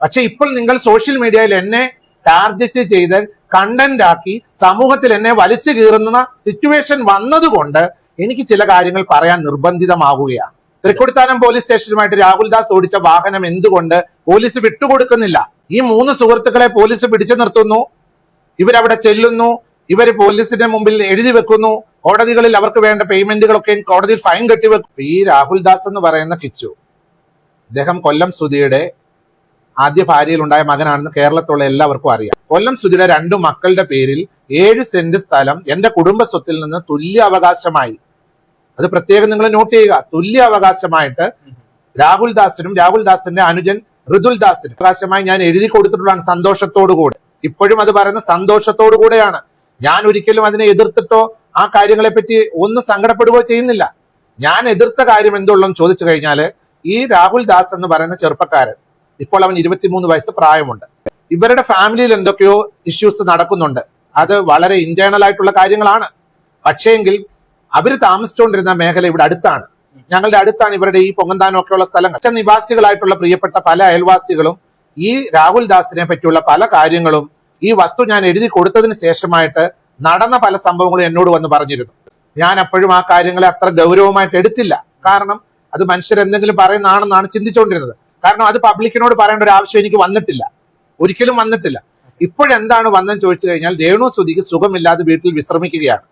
പക്ഷെ ഇപ്പോൾ നിങ്ങൾ സോഷ്യൽ മീഡിയയിൽ എന്നെ ടാർഗറ്റ് ചെയ്ത് കണ്ടന്റ് ആക്കി സമൂഹത്തിൽ എന്നെ വലിച്ചു കീറുന്ന സിറ്റുവേഷൻ വന്നതുകൊണ്ട് എനിക്ക് ചില കാര്യങ്ങൾ പറയാൻ നിർബന്ധിതമാവുകയാണ്. തൃക്കൊടിത്താനം പോലീസ് സ്റ്റേഷനുമായിട്ട് രാഹുൽദാസ് ഓടിച്ച വാഹനം എന്തുകൊണ്ട് പോലീസ് വിട്ടുകൊടുക്കുന്നില്ല? ഈ 3 സുഹൃത്തുക്കളെ പോലീസ് പിടിച്ചു നിർത്തുന്നു, ഇവരവിടെ ചെല്ലുന്നു, ഇവര് പോലീസിന്റെ മുമ്പിൽ എഴുതി വെക്കുന്നു, കോടതികളിൽ അവർക്ക് വേണ്ട പേയ്മെന്റുകളൊക്കെ കോടതിയിൽ ഫൈൻ കെട്ടിവെക്കും. ഈ രാഹുൽദാസ് എന്ന് പറയുന്ന കിച്ചു, അദ്ദേഹം കൊല്ലം സുധിയുടെ ആദ്യ ഭാര്യയിലുണ്ടായ മകനാണെന്ന് കേരളത്തിലുള്ള എല്ലാവർക്കും അറിയാം. കൊല്ലം സുധിയുടെ 2 മക്കളുടെ പേരിൽ 7 സെന്റ് സ്ഥലം എന്റെ കുടുംബ സ്വത്തിൽ നിന്ന് തുല്യ അവകാശമായി. അത് പ്രത്യേകം നിങ്ങൾ നോട്ട് ചെയ്യുക. തുല്യ അവകാശമായിട്ട് രാഹുൽദാസിനും രാഹുൽദാസിന്റെ അനുജൻ ഋതുൽദാസിനും അവകാശമായി ഞാൻ എഴുതി കൊടുത്തിട്ടുള്ളതാണ്, സന്തോഷത്തോടു കൂടെ. ഇപ്പോഴും അത് പറയുന്ന സന്തോഷത്തോടു കൂടെയാണ്. ഞാൻ ഒരിക്കലും അതിനെ എതിർത്തിട്ടോ ആ കാര്യങ്ങളെ പറ്റി ഒന്നും സങ്കടപ്പെടുകയോ ചെയ്യുന്നില്ല. ഞാൻ എതിർത്ത കാര്യം എന്തുള്ളൂ ചോദിച്ചു കഴിഞ്ഞാൽ, ഈ രാഹുൽദാസ് എന്ന് പറയുന്ന ചെറുപ്പക്കാരൻ, ഇപ്പോൾ അവൻ 23 വയസ്സ് പ്രായമുണ്ട്. ഇവരുടെ ഫാമിലിയിൽ എന്തൊക്കെയോ ഇഷ്യൂസ് നടക്കുന്നുണ്ട്. അത് വളരെ ഇന്റേണൽ ആയിട്ടുള്ള കാര്യങ്ങളാണ്. പക്ഷേങ്കിൽ അവര് താമസിച്ചുകൊണ്ടിരുന്ന മേഖല ഇവിടെ അടുത്താണ്, ഞങ്ങളുടെ അടുത്താണ് ഇവരുടെ ഈ പൊങ്ങന്താനം ഒക്കെയുള്ള സ്ഥലങ്ങൾ. നിവാസികളായിട്ടുള്ള പ്രിയപ്പെട്ട പല അയൽവാസികളും ഈ രാഹുൽദാസിനെ പറ്റിയുള്ള പല കാര്യങ്ങളും ഈ വസ്തു ഞാൻ എഴുതി കൊടുത്തതിന് ശേഷമായിട്ട് നടന്ന പല സംഭവങ്ങളും എന്നോട് വന്ന് പറഞ്ഞിരുന്നു. ഞാൻ അപ്പോഴും ആ കാര്യങ്ങളെ അത്ര ഗൗരവമായിട്ട് എടുത്തില്ല. കാരണം അത് മനുഷ്യരെന്തെങ്കിലും പറയുന്നതാണെന്നാണ് ചിന്തിച്ചുകൊണ്ടിരുന്നത്. കാരണം അത് പബ്ലിക്കിനോട് പറയേണ്ട ഒരു ആവശ്യം എനിക്ക് വന്നിട്ടില്ല, ഒരിക്കലും വന്നിട്ടില്ല. ഇപ്പോഴെന്താണ് വന്നെന്ന് ചോദിച്ചു കഴിഞ്ഞാൽ, രേണു സുധിക്ക് സുഖമില്ലാതെ വീട്ടിൽ വിശ്രമിക്കുകയാണ്.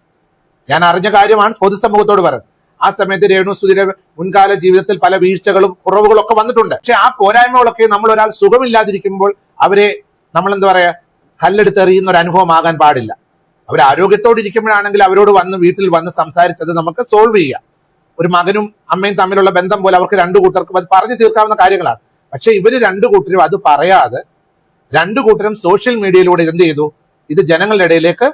ഞാൻ അറിഞ്ഞ കാര്യമാണ്, പൊതുസമൂഹത്തോട് പറയുന്നത്. ആ സമയത്ത് രേണു സുധിയുടെ മുൻകാല ജീവിതത്തിൽ പല വീഴ്ചകളും കുറവുകളും ഒക്കെ വന്നിട്ടുണ്ട്. പക്ഷെ ആ പോരായ്മകളൊക്കെ നമ്മൾ ഒരാൾ സുഖമില്ലാതിരിക്കുമ്പോൾ അവരെ നമ്മൾ എന്താ പറയാ കല്ലെടുത്തെറിയുന്ന ഒരു അനുഭവമാകാൻ പാടില്ല. അവർ ആരോഗ്യത്തോടെ ഇരിക്കുമ്പോഴാണെങ്കിൽ അവരോട് വീട്ടിൽ വന്ന് സംസാരിച്ചത് നമുക്ക് സോൾവ് ചെയ്യാം. ഒരു മകനും അമ്മയും തമ്മിലുള്ള ബന്ധം പോലെ അവർക്ക് 2 കൂട്ടർക്കും അത് പറഞ്ഞു തീർക്കാവുന്ന കാര്യങ്ങളാണ്. പക്ഷെ ഇവര് 2 കൂട്ടരും അത് പറയാതെ 2 കൂട്ടരും സോഷ്യൽ മീഡിയയിലൂടെ എന്ത് ചെയ്തു, ഇത് ജനങ്ങളുടെ ഇടയിലേക്ക്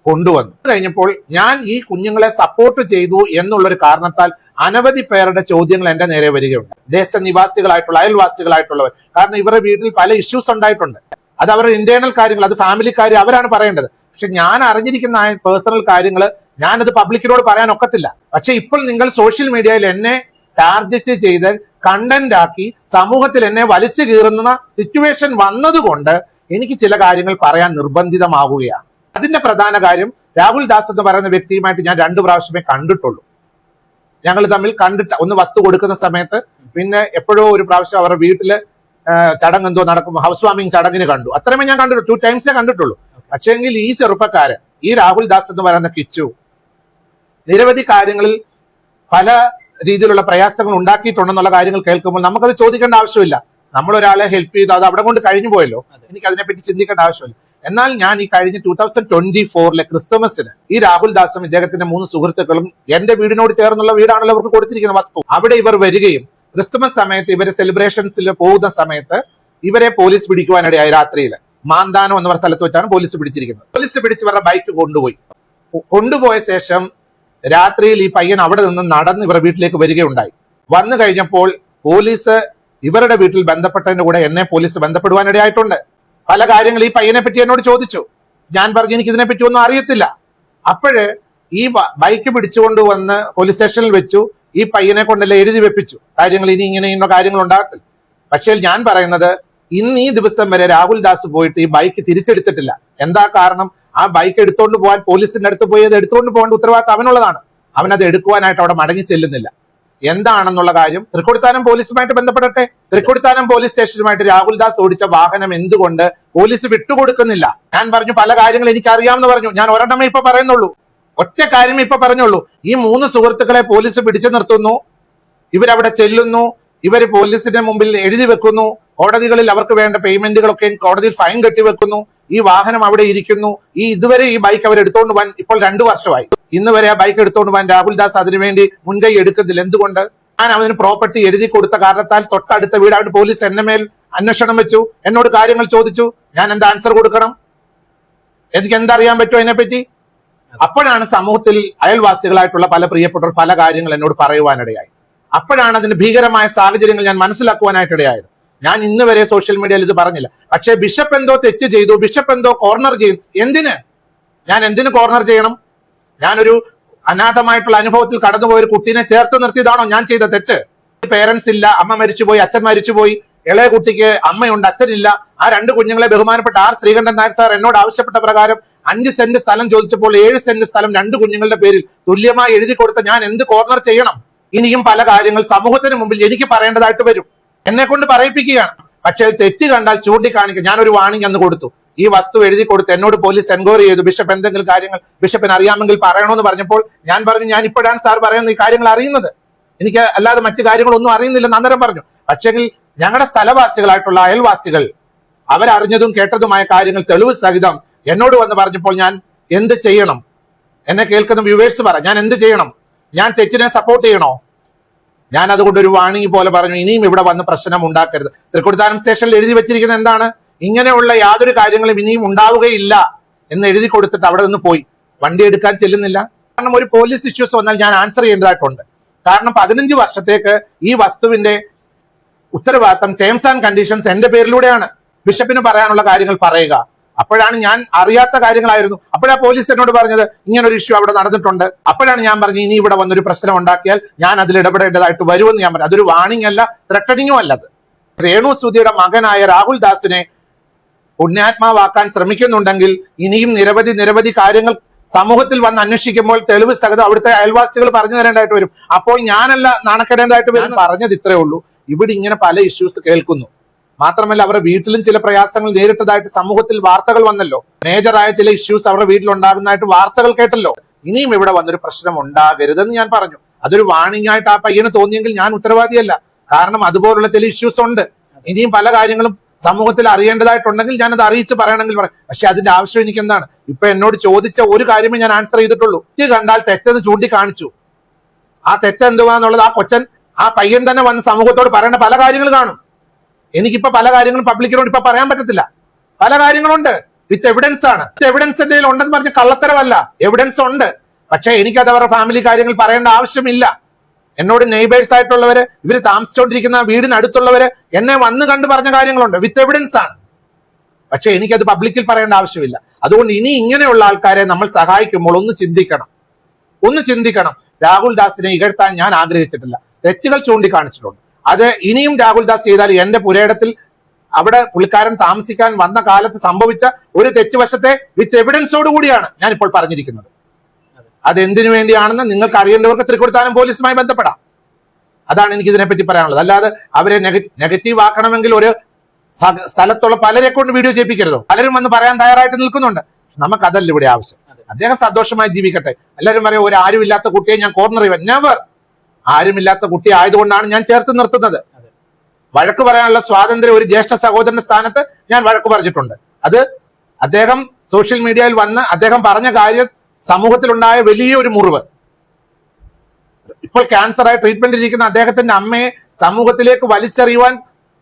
കൊണ്ടുവന്നു. കഴിഞ്ഞപ്പോൾ ഞാൻ ഈ കുഞ്ഞുങ്ങളെ സപ്പോർട്ട് ചെയ്തു എന്നുള്ളൊരു കാരണത്താൽ അനവധി പേരുടെ ചോദ്യങ്ങൾ എന്റെ നേരെ വരികയുണ്ട്. ദേശനിവാസികളായിട്ടുള്ള അയൽവാസികളായിട്ടുള്ളവർ. കാരണം ഇവരുടെ വീട്ടിൽ പല ഇഷ്യൂസ് ഉണ്ടായിട്ടുണ്ട്. അത് അവരുടെ ഇന്റേണൽ കാര്യങ്ങൾ, അത് ഫാമിലി കാര്യം അവരാണ് പറയേണ്ടത്. പക്ഷെ ഞാൻ അറിഞ്ഞിരിക്കുന്ന പേഴ്സണൽ കാര്യങ്ങൾ ഞാനത് പബ്ലിക്കിനോട് പറയാൻ ഒക്കത്തില്ല. പക്ഷെ ഇപ്പോൾ നിങ്ങൾ സോഷ്യൽ മീഡിയയിൽ എന്നെ ടാർഗറ്റ് ചെയ്ത് കണ്ടന്റ് ആക്കി സമൂഹത്തിൽ എന്നെ വലിച്ചു കീറുന്ന സിറ്റുവേഷൻ വന്നതുകൊണ്ട് എനിക്ക് ചില കാര്യങ്ങൾ പറയാൻ നിർബന്ധിതമാവുകയാണ്. അതിന്റെ പ്രധാന കാര്യം, രാഹുൽദാസ് എന്ന് പറയുന്ന വ്യക്തിയുമായിട്ട് ഞാൻ 2 പ്രാവശ്യമേ കണ്ടിട്ടുള്ളൂ. ഞങ്ങൾ തമ്മിൽ കണ്ടിട്ട് ഒന്ന് വസ്തു കൊടുക്കുന്ന സമയത്ത്, പിന്നെ എപ്പോഴോ ഒരു പ്രാവശ്യം അവരുടെ വീട്ടില് ചടങ്ങ് എന്തോ നടക്കും, ഹൗസ് വാമിംഗ് ചടങ്ങിന് കണ്ടു. അത്രയുമേ ഞാൻ കണ്ടിട്ടുള്ളൂ, 2 ടൈംസേ കണ്ടിട്ടുള്ളൂ. പക്ഷേങ്കിൽ ഈ ചെറുപ്പക്കാരൻ, ഈ രാഹുൽദാസ് എന്ന് പറയുന്ന കിച്ചു, നിരവധി കാര്യങ്ങളിൽ പല രീതിയിലുള്ള പ്രയാസങ്ങൾ ഉണ്ടാക്കിയിട്ടുണ്ടെന്നുള്ള കാര്യങ്ങൾ കേൾക്കുമ്പോൾ നമുക്കത് ചോദിക്കേണ്ട ആവശ്യമില്ല. നമ്മളൊരാളെ ഹെൽപ്പ് ചെയ്തു, അത് അവിടെ കൊണ്ട് കഴിഞ്ഞു പോയല്ലോ, എനിക്ക് അതിനെപ്പറ്റി ചിന്തിക്കേണ്ട ആവശ്യമില്ല. എന്നാൽ ഞാൻ ഈ കഴിഞ്ഞ 2024 ക്രിസ്തുമസിന് ഈ രാഹുൽദാസും ഇദ്ദേഹത്തിന്റെ 3 സുഹൃത്തുക്കളും എന്റെ വീടിനോട് ചേർന്നുള്ള വീടാണല്ലോ അവർക്ക് കൊടുത്തിരിക്കുന്ന വസ്തു, അവിടെ ഇവർ വരികയും ക്രിസ്തുമസ് സമയത്ത് ഇവര് സെലിബ്രേഷൻസിൽ പോകുന്ന സമയത്ത് ഇവരെ പോലീസ് പിടിക്കുവാനിടയായി. രാത്രിയിൽ മാന്താനം എന്ന സ്ഥലത്ത് വെച്ചാണ് പോലീസ് പിടിച്ചിരിക്കുന്നത്. പോലീസ് പിടിച്ച് ഇവരുടെ ബൈക്ക് കൊണ്ടുപോയ ശേഷം രാത്രിയിൽ ഈ പയ്യൻ അവിടെ നിന്ന് നടന്ന് ഇവരുടെ വീട്ടിലേക്ക് വരികയുണ്ടായി. വന്നു കഴിഞ്ഞപ്പോൾ പോലീസ് ഇവരുടെ വീട്ടിൽ ബന്ധപ്പെട്ടതിന്റെ കൂടെ എന്നെ പോലീസ് ബന്ധപ്പെടുവാനിടയായിട്ടുണ്ട്. പല കാര്യങ്ങൾ ഈ പയ്യനെ പറ്റി എന്നോട് ചോദിച്ചു. ഞാൻ പറഞ്ഞു എനിക്ക് ഇതിനെ പറ്റി ഒന്നും അറിയത്തില്ല. അപ്പോഴ് ഈ ബൈക്ക് പിടിച്ചുകൊണ്ടുവന്ന് പോലീസ് സ്റ്റേഷനിൽ വെച്ചു. ഈ പയ്യനെ കൊണ്ടല്ലേ എഴുതി വെപ്പിച്ചു കാര്യങ്ങൾ, ഇനി ഇങ്ങനെയുള്ള കാര്യങ്ങൾ ഉണ്ടാകത്തില്ല. പക്ഷേ ഞാൻ പറയുന്നത്, ഇന്ന് ഈ ദിവസം വരെ രാഹുൽദാസ് പോയിട്ട് ഈ ബൈക്ക് തിരിച്ചെടുത്തിട്ടില്ല. എന്താ കാരണം? ആ ബൈക്ക് എടുത്തുകൊണ്ട് പോകാൻ പോലീസിന്റെ അടുത്ത് പോയി അത് എടുത്തുകൊണ്ട് പോകേണ്ട ഉത്തരവാദിത്തം അവനുള്ളതാണ്. അവനത് എടുക്കുവാനായിട്ട് അവിടെ മടങ്ങി ചെല്ലുന്നില്ല. എന്താണെന്നുള്ള കാര്യം തൃക്കൊടിത്താനം പോലീസുമായിട്ട് ബന്ധപ്പെടട്ടെ. തൃക്കൊടിത്താനം പോലീസ് സ്റ്റേഷനുമായിട്ട് രാഹുൽദാസ് ഓടിച്ച വാഹനം എന്തുകൊണ്ട് പോലീസ് വിട്ടുകൊടുക്കുന്നില്ല? ഞാൻ പറഞ്ഞു പല കാര്യങ്ങൾ എനിക്ക് അറിയാമെന്ന് പറഞ്ഞു. ഞാൻ ഒരെണ്ണമേ ഇപ്പൊ പറയുന്നുള്ളൂ, ഒറ്റ കാര്യമേ ഇപ്പൊ പറഞ്ഞുള്ളൂ. ഈ 3 സുഹൃത്തുക്കളെ പോലീസ് പിടിച്ചു നിർത്തുന്നു, ഇവരവിടെ ചെല്ലുന്നു, ഇവര് പോലീസിന്റെ മുമ്പിൽ എഴുതി വെക്കുന്നു, കോടതികളിൽ അവർക്ക് വേണ്ട പേയ്മെന്റുകളൊക്കെ കോടതിയിൽ ഫൈൻ കെട്ടിവെക്കുന്നു, ഈ വാഹനം അവിടെ ഇരിക്കുന്നു. ഇതുവരെ ഈ ബൈക്ക് അവർ എടുത്തുകൊണ്ട് പോകാൻ ഇപ്പോൾ 2 വർഷമായി. ഇന്ന് വരെ ആ ബൈക്ക് എടുത്തുകൊണ്ട് പോകാൻ രാഹുൽദാസ് അതിനുവേണ്ടി മുൻകൈ എടുക്കുന്നില്ല. എന്തുകൊണ്ട്? ഞാൻ അവന് പ്രോപ്പർട്ടി എഴുതി കൊടുത്ത കാരണത്താൽ തൊട്ടടുത്ത വീടായിട്ട് പോലീസ് എന്നെ മേൽ അന്വേഷണം വെച്ചു, എന്നോട് കാര്യങ്ങൾ ചോദിച്ചു. ഞാൻ എന്താ ആൻസർ കൊടുക്കണം? എനിക്ക് എന്തറിയാൻ പറ്റുമോ അതിനെപ്പറ്റി? അപ്പോഴാണ് സമൂഹത്തിൽ അയൽവാസികളായിട്ടുള്ള പല പ്രിയപ്പെട്ടവർ പല കാര്യങ്ങൾ എന്നോട് പറയുവാനിടയായി. അപ്പോഴാണ് അതിന്റെ ഭീകരമായ സാഹചര്യങ്ങൾ ഞാൻ മനസ്സിലാക്കുവാനായിട്ടിടയായത്. ഞാൻ ഇന്ന് വരെ സോഷ്യൽ മീഡിയയിൽ ഇത് പറഞ്ഞില്ല. പക്ഷേ ബിഷപ്പ് എന്തോ തെറ്റ് ചെയ്തു, ബിഷപ്പ് എന്തോ കോർണർ ചെയ്തു. എന്തിന്? ഞാൻ എന്തിനു കോർണർ ചെയ്യണം? ഞാനൊരു അനാഥമായിട്ടുള്ള അനുഭവത്തിൽ കടന്നുപോയ ഒരു കുട്ടീനെ ചേർത്ത് നിർത്തിയതാണോ ഞാൻ ചെയ്ത തെറ്റ്? പേരൻസ് ഇല്ല, അമ്മ മരിച്ചുപോയി, അച്ഛൻ മരിച്ചുപോയി, ഇളയ കുട്ടിക്ക് അമ്മയുണ്ട്, അച്ഛനില്ല. ആ 2 കുഞ്ഞുങ്ങളെ ബഹുമാനപ്പെട്ട ആർ ശ്രീകണ്ഠൻ നായർ സാർ എന്നോട് ആവശ്യപ്പെട്ട പ്രകാരം 5 സെന്റ് സ്ഥലം ചോദിച്ചപ്പോൾ 7 സെന്റ് സ്ഥലം 2 കുഞ്ഞുങ്ങളുടെ പേരിൽ തുല്യമായി എഴുതി കൊടുത്ത ഞാൻ എന്ത് കോർണർ ചെയ്യണം? ഇനിയും പല കാര്യങ്ങൾ സമൂഹത്തിന് മുമ്പിൽ എനിക്ക് പറയേണ്ടതായിട്ട് വരും. എന്നെ കൊണ്ട് പറയിപ്പിക്കുകയാണ്. പക്ഷേ തെറ്റ് കണ്ടാൽ ചൂണ്ടിക്കാണിക്കുക. ഞാനൊരു വാണിംഗ് അന്ന് കൊടുത്തു. ഈ വസ്തു എഴുതി കൊടുത്ത് എന്നോട് പോലീസ് എൻക്വയറി ചെയ്തു. ബിഷപ്പ് എന്തെങ്കിലും കാര്യങ്ങൾ ബിഷപ്പിന് അറിയാമെങ്കിൽ പറയണമെന്ന് പറഞ്ഞപ്പോൾ ഞാൻ പറഞ്ഞു, ഞാൻ ഇപ്പോഴാണ് സാർ പറയുന്നത് ഈ കാര്യങ്ങൾ അറിയുന്നത്, എനിക്ക് അല്ലാതെ മറ്റു കാര്യങ്ങളൊന്നും അറിയുന്നില്ലെന്ന് അന്നേരം പറഞ്ഞു. പക്ഷെങ്കിൽ ഞങ്ങളുടെ സ്ഥലവാസികളായിട്ടുള്ള അയൽവാസികൾ അവരറിഞ്ഞതും കേട്ടതുമായ കാര്യങ്ങൾ തെളിവ് സഹിതം എന്നോട് വന്ന് പറഞ്ഞപ്പോൾ ഞാൻ എന്ത് ചെയ്യണം? എന്നെ കേൾക്കുന്ന വ്യൂവേഴ്സ് പറ, ഞാൻ എന്ത് ചെയ്യണം? ഞാൻ തെറ്റിനെ സപ്പോർട്ട് ചെയ്യണോ? ഞാൻ അതുകൊണ്ട് ഒരു വാണിംഗ് പോലെ പറഞ്ഞു, ഇനിയും ഇവിടെ വന്ന് പ്രശ്നം ഉണ്ടാക്കരുത്. തൃക്കൊടിത്താനം സ്റ്റേഷനിൽ എഴുതി വെച്ചിരിക്കുന്നത് എന്താണ്? ഇങ്ങനെയുള്ള യാതൊരു കാര്യങ്ങളും ഇനിയും ഉണ്ടാവുകയില്ല എന്ന് എഴുതി കൊടുത്തിട്ട് അവിടെ നിന്ന് പോയി. വണ്ടി എടുക്കാൻ ചെല്ലുന്നില്ല. കാരണം ഒരു പോലീസ് ഇഷ്യൂസ് വന്നാൽ ഞാൻ ആൻസർ ചെയ്യേണ്ടതായിട്ടുണ്ട്. കാരണം 15 വർഷത്തേക്ക് ഈ വസ്തുവിന്റെ ഉത്തരവാദിത്തം, ടേംസ് ആൻഡ് കണ്ടീഷൻസ് എന്റെ പേരിലൂടെയാണ്. ബിഷപ്പിന് പറയാനുള്ള കാര്യങ്ങൾ പറയുക. അപ്പോഴാണ് ഞാൻ അറിയാത്ത കാര്യങ്ങളായിരുന്നു. അപ്പോഴാ പോലീസ് എന്നോട് പറഞ്ഞത് ഇങ്ങനൊരു ഇഷ്യൂ അവിടെ നടന്നിട്ടുണ്ട്. അപ്പോഴാണ് ഞാൻ പറഞ്ഞു, ഇനി ഇവിടെ വന്നൊരു പ്രശ്നം ഉണ്ടാക്കിയാൽ ഞാൻ അതിൽ ഇടപെടേണ്ടതായിട്ട് വരുമെന്ന് ഞാൻ പറഞ്ഞു. അതൊരു വാണിംഗ് അല്ല, ത്രെട്ടനിങ്ങും അല്ലത്. രേണു സുധിയുടെ മകനായ രാഹുൽ ദാസിനെ പുണ്യാത്മാവാക്കാൻ ശ്രമിക്കുന്നുണ്ടെങ്കിൽ ഇനിയും നിരവധി കാര്യങ്ങൾ സമൂഹത്തിൽ വന്ന് അന്വേഷിക്കുമ്പോൾ തെളിവ് സഹിതം അവിടുത്തെ അയൽവാസികൾ പറഞ്ഞു തരേണ്ടതായിട്ട് വരും. അപ്പോൾ ഞാനല്ല നാണക്കേടേണ്ടതായിട്ട് വരും. പറഞ്ഞത് ഇത്രേ ഉള്ളൂ. ഇവിടെ ഇങ്ങനെ പല ഇഷ്യൂസ് കേൾക്കുന്നു. മാത്രമല്ല അവരുടെ വീട്ടിലും ചില പ്രയാസങ്ങൾ നേരിട്ടതായിട്ട് സമൂഹത്തിൽ വാർത്തകൾ വന്നല്ലോ. മേജറായ ചില ഇഷ്യൂസ് അവരുടെ വീട്ടിലുണ്ടാകുന്നതായിട്ട് വാർത്തകൾ കേട്ടല്ലോ. ഇനിയും ഇവിടെ വന്നൊരു പ്രശ്നം ഉണ്ടാകരുതെന്ന് ഞാൻ പറഞ്ഞു. അതൊരു വാണിംഗ് ആയിട്ട് ആ പയ്യന് തോന്നിയെങ്കിൽ ഞാൻ ഉത്തരവാദിയല്ല. കാരണം അതുപോലുള്ള ചില ഇഷ്യൂസ് ഉണ്ട്. ഇനിയും പല കാര്യങ്ങളും സമൂഹത്തിൽ അറിയേണ്ടതായിട്ടുണ്ടെങ്കിൽ ഞാനത് അറിയിച്ച് പറയണമെങ്കിൽ പറയാം. പക്ഷെ അതിന്റെ ആവശ്യം എനിക്ക് എന്താണ്? ഇപ്പൊ എന്നോട് ചോദിച്ച ഒരു കാര്യമേ ഞാൻ ആൻസർ ചെയ്തിട്ടുള്ളൂ. തെറ്റ് കണ്ടാൽ തെറ്റെന്ന് ചൂണ്ടിക്കാണിച്ചു. ആ തെറ്റ് എന്തുവാന്നുള്ളത് ആ പയ്യൻ തന്നെ വന്ന് സമൂഹത്തോട് പറയേണ്ട പല കാര്യങ്ങൾ കാണും. എനിക്കിപ്പോ പല കാര്യങ്ങളും പബ്ലിക്കിനോട് ഇപ്പൊ പറയാൻ പറ്റത്തില്ല. പല കാര്യങ്ങളുണ്ട്. വിത്ത് എവിഡൻസ് ആണ്. എവിഡൻസ് എന്റെ ഉണ്ടെന്ന് പറഞ്ഞ കള്ളത്തരമല്ല, എവിഡൻസ് ഉണ്ട്. പക്ഷെ എനിക്കത് അവരുടെ ഫാമിലി കാര്യങ്ങൾ പറയേണ്ട ആവശ്യമില്ല. എന്നോട് നെയ്ബേഴ്സ് ആയിട്ടുള്ളവര്, ഇവര് താമസിച്ചുകൊണ്ടിരിക്കുന്ന വീടിനടുത്തുള്ളവര് എന്നെ വന്ന് കണ്ടു പറഞ്ഞ കാര്യങ്ങളുണ്ട്. വിത്ത് എവിഡൻസ് ആണ്. പക്ഷെ എനിക്കത് പബ്ലിക്കിൽ പറയേണ്ട ആവശ്യമില്ല. അതുകൊണ്ട് ഇനി ഇങ്ങനെയുള്ള ആൾക്കാരെ നമ്മൾ സഹായിക്കുമ്പോൾ ഒന്ന് ചിന്തിക്കണം. രാഹുൽ ദാസിനെ ഇകഴ്ത്താൻ ഞാൻ ആഗ്രഹിച്ചിട്ടില്ല. തെറ്റുകൾ ചൂണ്ടിക്കാണിച്ചിട്ടുണ്ട്. അത് ഇനിയും രാഹുൽ ദാസ് ചെയ്താൽ എന്റെ പുരയിടത്തിൽ അവിടെ പുള്ളിക്കാരൻ താമസിക്കാൻ വന്ന കാലത്ത് സംഭവിച്ച ഒരു തെറ്റുവശത്തെ വിത്ത് എവിഡൻസോട് കൂടിയാണ് ഞാൻ ഇപ്പോൾ പറഞ്ഞിരിക്കുന്നത്. അതെന്തിനു വേണ്ടിയാണെന്ന് നിങ്ങൾക്ക് അറിയേണ്ടവർക്ക് തൃക്കൊടിത്താനം പോലീസുമായി ബന്ധപ്പെടാം. അതാണ് എനിക്ക് ഇതിനെപ്പറ്റി പറയാനുള്ളത്. അല്ലാതെ അവരെ നെഗറ്റീവ് ആക്കണമെങ്കിൽ ഒരു സ്ഥലത്തുള്ള പലരെ കൊണ്ട് വീഡിയോ ചെയ്യിപ്പിക്കരുതോ. പലരും വന്ന് പറയാൻ തയ്യാറായിട്ട് നിൽക്കുന്നുണ്ട്. നമുക്കതല്ല ഇവിടെ ആവശ്യം. അദ്ദേഹം സന്തോഷമായി ജീവിക്കട്ടെ. എല്ലാവരും പറയും ഒരു ആരുമില്ലാത്ത കുട്ടിയെ ഞാൻ കോർണർ ചെയ്യുക. നെവർ. ആരുമില്ലാത്ത കുട്ടി ആയതുകൊണ്ടാണ് ഞാൻ ചേർത്ത് നിർത്തുന്നത്. വഴക്ക് പറയാനുള്ള സ്വാതന്ത്ര്യം ഒരു ജ്യേഷ്ഠ സഹോദരന്റെ സ്ഥാനത്ത് ഞാൻ വഴക്ക് പറഞ്ഞിട്ടുണ്ട്. അത് അദ്ദേഹം സോഷ്യൽ മീഡിയയിൽ വന്ന് അദ്ദേഹം പറഞ്ഞ കാര്യം സമൂഹത്തിലുണ്ടായ വലിയൊരു മുറിവ്. ഇപ്പോൾ ക്യാൻസറായി ട്രീറ്റ്മെന്റ് ഇരിക്കുന്ന അദ്ദേഹത്തിന്റെ അമ്മയെ സമൂഹത്തിലേക്ക് വലിച്ചെറിയുവാൻ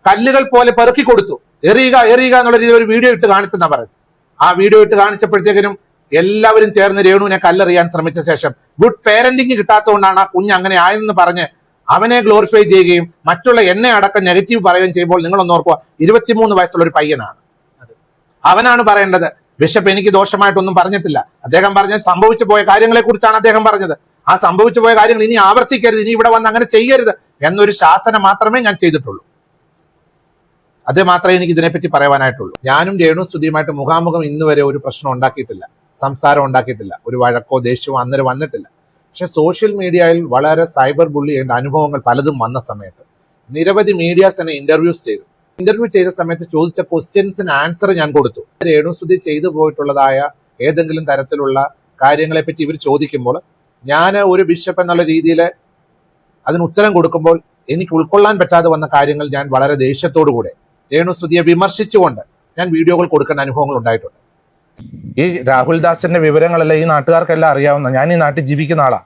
കല്ലുകൾ പോലെ പെറുക്കി കൊടുത്തു. എറിയുക എന്നുള്ള രീതിയിൽ ഒരു വീഡിയോ ഇട്ട് കാണിച്ചെന്നാ പറയുന്നത്. ആ വീഡിയോ ഇട്ട് കാണിച്ചപ്പോഴത്തേക്കിനും എല്ലാവരും ചേർന്ന് രേണുവിനെ കല്ലെറിയാൻ ശ്രമിച്ച ശേഷം ഗുഡ് പേരന്റിങ് കിട്ടാത്തതുകൊണ്ടാണ് ആ കുഞ്ഞ് അങ്ങനെ ആയെന്ന് പറഞ്ഞ് അവനെ ഗ്ലോറിഫൈ ചെയ്യുകയും മറ്റുള്ള എന്നെ അടക്കം നെഗറ്റീവ് പറയുകയും ചെയ്യുമ്പോൾ നിങ്ങളൊന്ന് ഓർക്കുക, 23 വയസ്സുള്ള ഒരു പയ്യനാണ്. അവനാണ് പറയേണ്ടത്. ബിഷപ്പ് എനിക്ക് ദോഷമായിട്ടൊന്നും പറഞ്ഞിട്ടില്ല. അദ്ദേഹം പറഞ്ഞ സംഭവിച്ചു പോയ കാര്യങ്ങളെ കുറിച്ചാണ് അദ്ദേഹം പറഞ്ഞത്. ആ സംഭവിച്ചു പോയ കാര്യങ്ങൾ ഇനി ആവർത്തിക്കരുത്, ഇനി ഇവിടെ വന്ന് അങ്ങനെ ചെയ്യരുത് എന്നൊരു ശാസന മാത്രമേ ഞാൻ ചെയ്തിട്ടുള്ളൂ. അത് മാത്രമേ എനിക്ക് ഇതിനെപ്പറ്റി പറയാനായിട്ടുള്ളൂ. ഞാനും രേണു സുധിയുമായിട്ട് മുഖാമുഖം ഇന്നുവരെ ഒരു പ്രശ്നം ഉണ്ടാക്കിയിട്ടില്ല, സംസാരം ഉണ്ടാക്കിയിട്ടില്ല, ഒരു വഴക്കോ ദേഷ്യമോ അന്നേരം വന്നിട്ടില്ല. പക്ഷെ സോഷ്യൽ മീഡിയയിൽ വളരെ സൈബർ ബുള്ളി ചെയ്യേണ്ട അനുഭവങ്ങൾ പലതും വന്ന സമയത്ത് നിരവധി മീഡിയാസ് എന്നെ ഇന്റർവ്യൂ ചെയ്ത സമയത്ത് ചോദിച്ച ക്വസ്റ്റ്യൻസിന് ആൻസർ ഞാൻ കൊടുത്തു. രേണു സുധി ചെയ്തു പോയിട്ടുള്ളതായ ഏതെങ്കിലും തരത്തിലുള്ള കാര്യങ്ങളെ പറ്റി ഇവർ ചോദിക്കുമ്പോൾ ഞാൻ ഒരു ബിഷപ്പ് എന്നുള്ള രീതിയിൽ അതിന് ഉത്തരം കൊടുക്കുമ്പോൾ എനിക്ക് ഉൾക്കൊള്ളാൻ പറ്റാതെ വന്ന കാര്യങ്ങൾ ഞാൻ വളരെ ദേഷ്യത്തോടു കൂടെ രേണു സുധിയെ വിമർശിച്ചുകൊണ്ട് ഞാൻ വീഡിയോകൾ കൊടുക്കേണ്ട അനുഭവങ്ങൾ ഉണ്ടായിട്ടുണ്ട്. ഈ രാഹുൽ ദാസിന്റെ വിവരങ്ങളെല്ലാം ഈ നാട്ടുകാർക്കെല്ലാം അറിയാവുന്ന. ഞാൻ ഈ നാട്ടിൽ ജീവിക്കുന്ന ആളാ.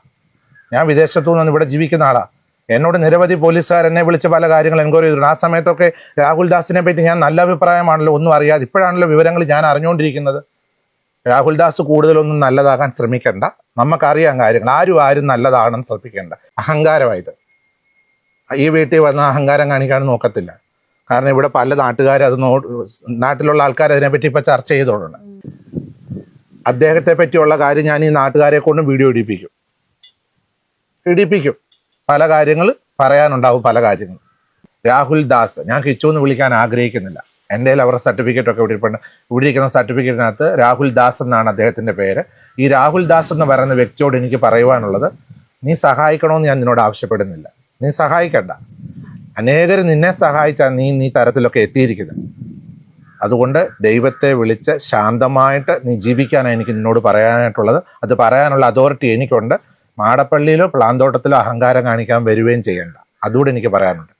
ഞാൻ വിദേശത്തു നിന്ന് ഇവിടെ ജീവിക്കുന്ന ആളാ. എന്നോട് നിരവധി പോലീസുകാർ എന്നെ വിളിച്ച് പല കാര്യങ്ങൾ എൻക്വയറി ചെയ്തിട്ടുണ്ട്. ആ സമയത്തൊക്കെ രാഹുൽ ദാസിനെ പറ്റി ഞാൻ നല്ല അഭിപ്രായമാണല്ലോ, ഒന്നും അറിയാതെ. ഇപ്പോഴാണല്ലോ വിവരങ്ങൾ ഞാൻ അറിഞ്ഞുകൊണ്ടിരിക്കുന്നത്. രാഹുൽ ദാസ് കൂടുതലൊന്നും നല്ലതാകാൻ ശ്രമിക്കേണ്ട. നമുക്കറിയാം കാര്യങ്ങൾ. ആരും നല്ലതാകണം ശ്രമിക്കേണ്ട. അഹങ്കാരമായത് ഈ വീട്ടിൽ വന്ന അഹങ്കാരം കാണിക്കാൻ നോക്കത്തില്ല. കാരണം ഇവിടെ പല നാട്ടിലുള്ള ആൾക്കാർ അതിനെപ്പറ്റി ഇപ്പൊ ചർച്ച ചെയ്തോളുണ്ട്. അദ്ദേഹത്തെ പറ്റിയുള്ള കാര്യം ഞാൻ ഈ നാട്ടുകാരെ കൊണ്ടും വീഡിയോ ഇടിപ്പിക്കും. പല കാര്യങ്ങൾ പറയാനുണ്ടാവും. പല കാര്യങ്ങൾ രാഹുൽ ദാസ്, ഞാൻ കിച്ചു എന്ന് വിളിക്കാൻ ആഗ്രഹിക്കുന്നില്ല, എൻ്റെ കയ്യിൽ അവരുടെ സർട്ടിഫിക്കറ്റ് ഒക്കെ ഇവിടെ ഇരിക്കുന്ന സർട്ടിഫിക്കറ്റിനകത്ത് രാഹുൽ ദാസ് എന്നാണ് അദ്ദേഹത്തിൻ്റെ പേര്. ഈ രാഹുൽ ദാസ് എന്ന് പറയുന്ന വ്യക്തിയോട് എനിക്ക് പറയുവാനുള്ളത്, നീ സഹായിക്കണമെന്ന് ഞാൻ നിന്നോട് ആവശ്യപ്പെടുന്നില്ല, നീ സഹായിക്കണ്ട. അനേകർ നിന്നെ സഹായിച്ചാൽ നീ തരത്തിലൊക്കെ എത്തിയിരിക്കുന്നത്. അതുകൊണ്ട് ദൈവത്തെ വിളിച്ച് ശാന്തമായിട്ട് നീ ജീവിക്കാനാണ് എനിക്ക് നിന്നോട് പറയാനായിട്ടുള്ളത്. അത് പറയാനുള്ള അതോറിറ്റി എനിക്കുണ്ട്. മാടപ്പള്ളിയിലോ പ്ലാന്തോട്ടത്തിലോ അഹങ്കാരം കാണിക്കാൻ വരികയും ചെയ്യണ്ട. അതുകൂടെ എനിക്ക് പറയാനുണ്ട്.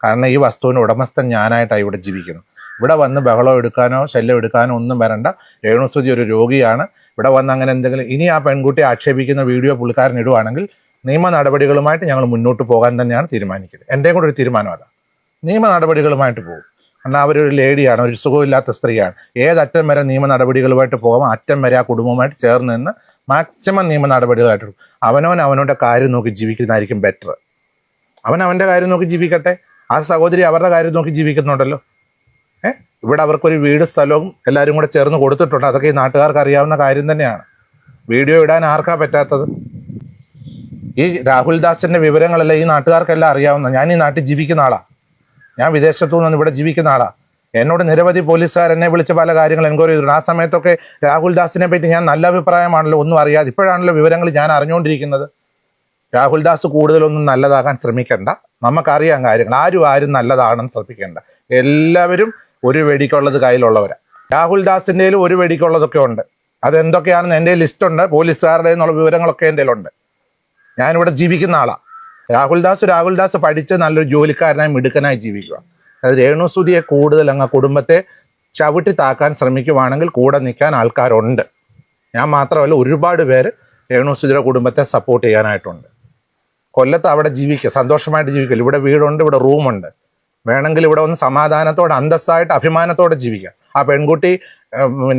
കാരണം ഈ വസ്തുവിന് ഉടമസ്ഥൻ ഞാനായിട്ടാണ് ഇവിടെ ജീവിക്കുന്നത്. ഇവിടെ വന്ന് ബഹളം എടുക്കാനോ ശല്യം എടുക്കാനോ ഒന്നും വരണ്ട. രേണുസുതി ഒരു രോഗിയാണ്. ഇവിടെ വന്ന് അങ്ങനെ എന്തെങ്കിലും ഇനി ആ പെൺകുട്ടിയെ ആക്ഷേപിക്കുന്ന വീഡിയോ പുള്ളിക്കാരൻ ഇടുവാണെങ്കിൽ നിയമ നടപടികളുമായിട്ട് ഞങ്ങൾ മുന്നോട്ട് പോകാൻ തന്നെയാണ് തീരുമാനിക്കുന്നത്. എൻ്റെയും കൂടെ ഒരു തീരുമാനം അതാണ്. നിയമ നടപടികളുമായിട്ട് പോകും. കാരണം അവരൊരു ലേഡിയാണ്, ഒരു സുഖമില്ലാത്ത സ്ത്രീയാണ്. ഏതറ്റം വരെ നിയമ നടപടികളുമായിട്ട് പോകാം, അറ്റം വരെ ആ കുടുംബവുമായിട്ട് ചേർന്ന് നിന്ന് മാക്സിമം നിയമ നടപടികളായിട്ട് അവനവൻ്റെ കാര്യം നോക്കി ജീവിക്കുന്നതായിരിക്കും ബെറ്റർ. അവൻ്റെ കാര്യം നോക്കി ജീവിക്കട്ടെ. ആ സഹോദരി അവരുടെ കാര്യം നോക്കി ജീവിക്കുന്നുണ്ടല്ലോ. ഇവിടെ അവർക്കൊരു വീട് സ്ഥലവും എല്ലാവരും കൂടെ ചേർന്ന് കൊടുത്തിട്ടുണ്ട്. അതൊക്കെ ഈ നാട്ടുകാർക്ക് അറിയാവുന്ന കാര്യം തന്നെയാണ്. വീഡിയോ ഇടാൻ ആർക്കാ പറ്റാത്തത്? ഈ രാഹുൽ ദാസിന്റെ വിവരങ്ങളെല്ലാം ഈ നാട്ടുകാർക്കെല്ലാം അറിയാവുന്ന. ഞാൻ ഈ നാട്ടിൽ ജീവിക്കുന്ന ആളാ. ഞാൻ വിദേശത്തു നിന്ന് ഇവിടെ ജീവിക്കുന്ന ആളാ. എന്നോട് നിരവധി പോലീസുകാർ എന്നെ വിളിച്ച് പല കാര്യങ്ങൾ എൻക്വയറി ചെയ്തിട്ടുണ്ട്. ആ സമയത്തൊക്കെ രാഹുൽ ദാസിനെ പറ്റി ഞാൻ നല്ല അഭിപ്രായമാണല്ലോ, ഒന്നും അറിയാതെ. ഇപ്പോഴാണല്ലോ വിവരങ്ങൾ ഞാൻ അറിഞ്ഞുകൊണ്ടിരിക്കുന്നത്. രാഹുൽ ദാസ് കൂടുതലൊന്നും നല്ലതാകാൻ ശ്രമിക്കണ്ട. നമുക്കറിയാം കാര്യങ്ങൾ. ആരും നല്ലതാണെന്ന് ശ്രദ്ധിക്കേണ്ട. എല്ലാവരും ഒരു വെടിക്കുള്ളത് കയ്യിലുള്ളവരാണ്. രാഹുൽ ദാസിൻ്റെ ഒരു വെടിക്കുള്ളതൊക്കെ ഉണ്ട്. അതെന്തൊക്കെയാണെന്ന് എൻ്റെ ലിസ്റ്റുണ്ട്. പോലീസുകാരുടെ എന്നുള്ള വിവരങ്ങളൊക്കെ എൻ്റെ ഉണ്ട്. ഞാനിവിടെ ജീവിക്കുന്ന ആളാണ്. രാഹുൽ ദാസ് പഠിച്ച് നല്ലൊരു ജോലിക്കാരനായി മിടുക്കനായി ജീവിക്കുക. അത് രേണുസുതിയെ കൂടുതൽ അങ്ങ് കുടുംബത്തെ ചവിട്ടി താക്കാൻ ശ്രമിക്കുവാണെങ്കിൽ കൂടെ നിൽക്കാൻ ആൾക്കാരുണ്ട്. ഞാൻ മാത്രമല്ല, ഒരുപാട് പേര് രേണുസുതിയുടെ കുടുംബത്തെ സപ്പോർട്ട് ചെയ്യാനായിട്ടുണ്ട്. കൊല്ലത്ത് അവിടെ ജീവിക്കുക, സന്തോഷമായിട്ട് ജീവിക്കില്ല. ഇവിടെ വീടുണ്ട്, ഇവിടെ റൂമുണ്ട്. വേണമെങ്കിൽ ഇവിടെ ഒന്ന് സമാധാനത്തോടെ അന്തസ്സായിട്ട് അഭിമാനത്തോടെ ജീവിക്കാം. ആ പെൺകുട്ടി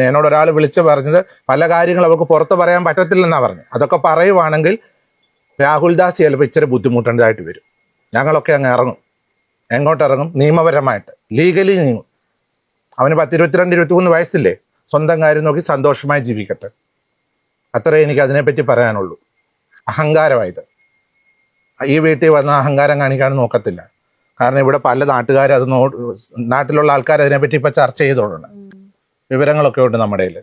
എന്നോട് ഒരാൾ വിളിച്ച് പറഞ്ഞത് പല കാര്യങ്ങൾ അവർക്ക് പുറത്ത് പറയാൻ പറ്റത്തില്ലെന്നാണ് പറഞ്ഞത്. അതൊക്കെ പറയുവാണെങ്കിൽ രാഹുൽ ദാസ് ചിലപ്പോൾ ഇച്ചിരി ബുദ്ധിമുട്ടേണ്ടതായിട്ട് വരും. ഞങ്ങളൊക്കെ അങ്ങ് ഇറങ്ങും. എങ്ങോട്ട് ഇറങ്ങും? നിയമപരമായിട്ട്, ലീഗലി നീങ്ങും. അവന് 22-23 വയസ്സില്ലേ? സ്വന്തം കാര്യം നോക്കി സന്തോഷമായി ജീവിക്കട്ടെ. അത്രേ എനിക്ക് അതിനെപ്പറ്റി പറയാനുള്ളൂ. അഹങ്കാരമായത് ഈ വീട്ടിൽ വന്ന അഹങ്കാരം കാണിക്കാൻ നോക്കത്തില്ല. കാരണം ഇവിടെ പല നാട്ടുകാർ നാട്ടിലുള്ള ആൾക്കാർ അതിനെപ്പറ്റി ഇപ്പം ചർച്ച ചെയ്തോളുണ്ട്. വിവരങ്ങളൊക്കെ ഉണ്ട് നമ്മുടെ കയ്യിൽ.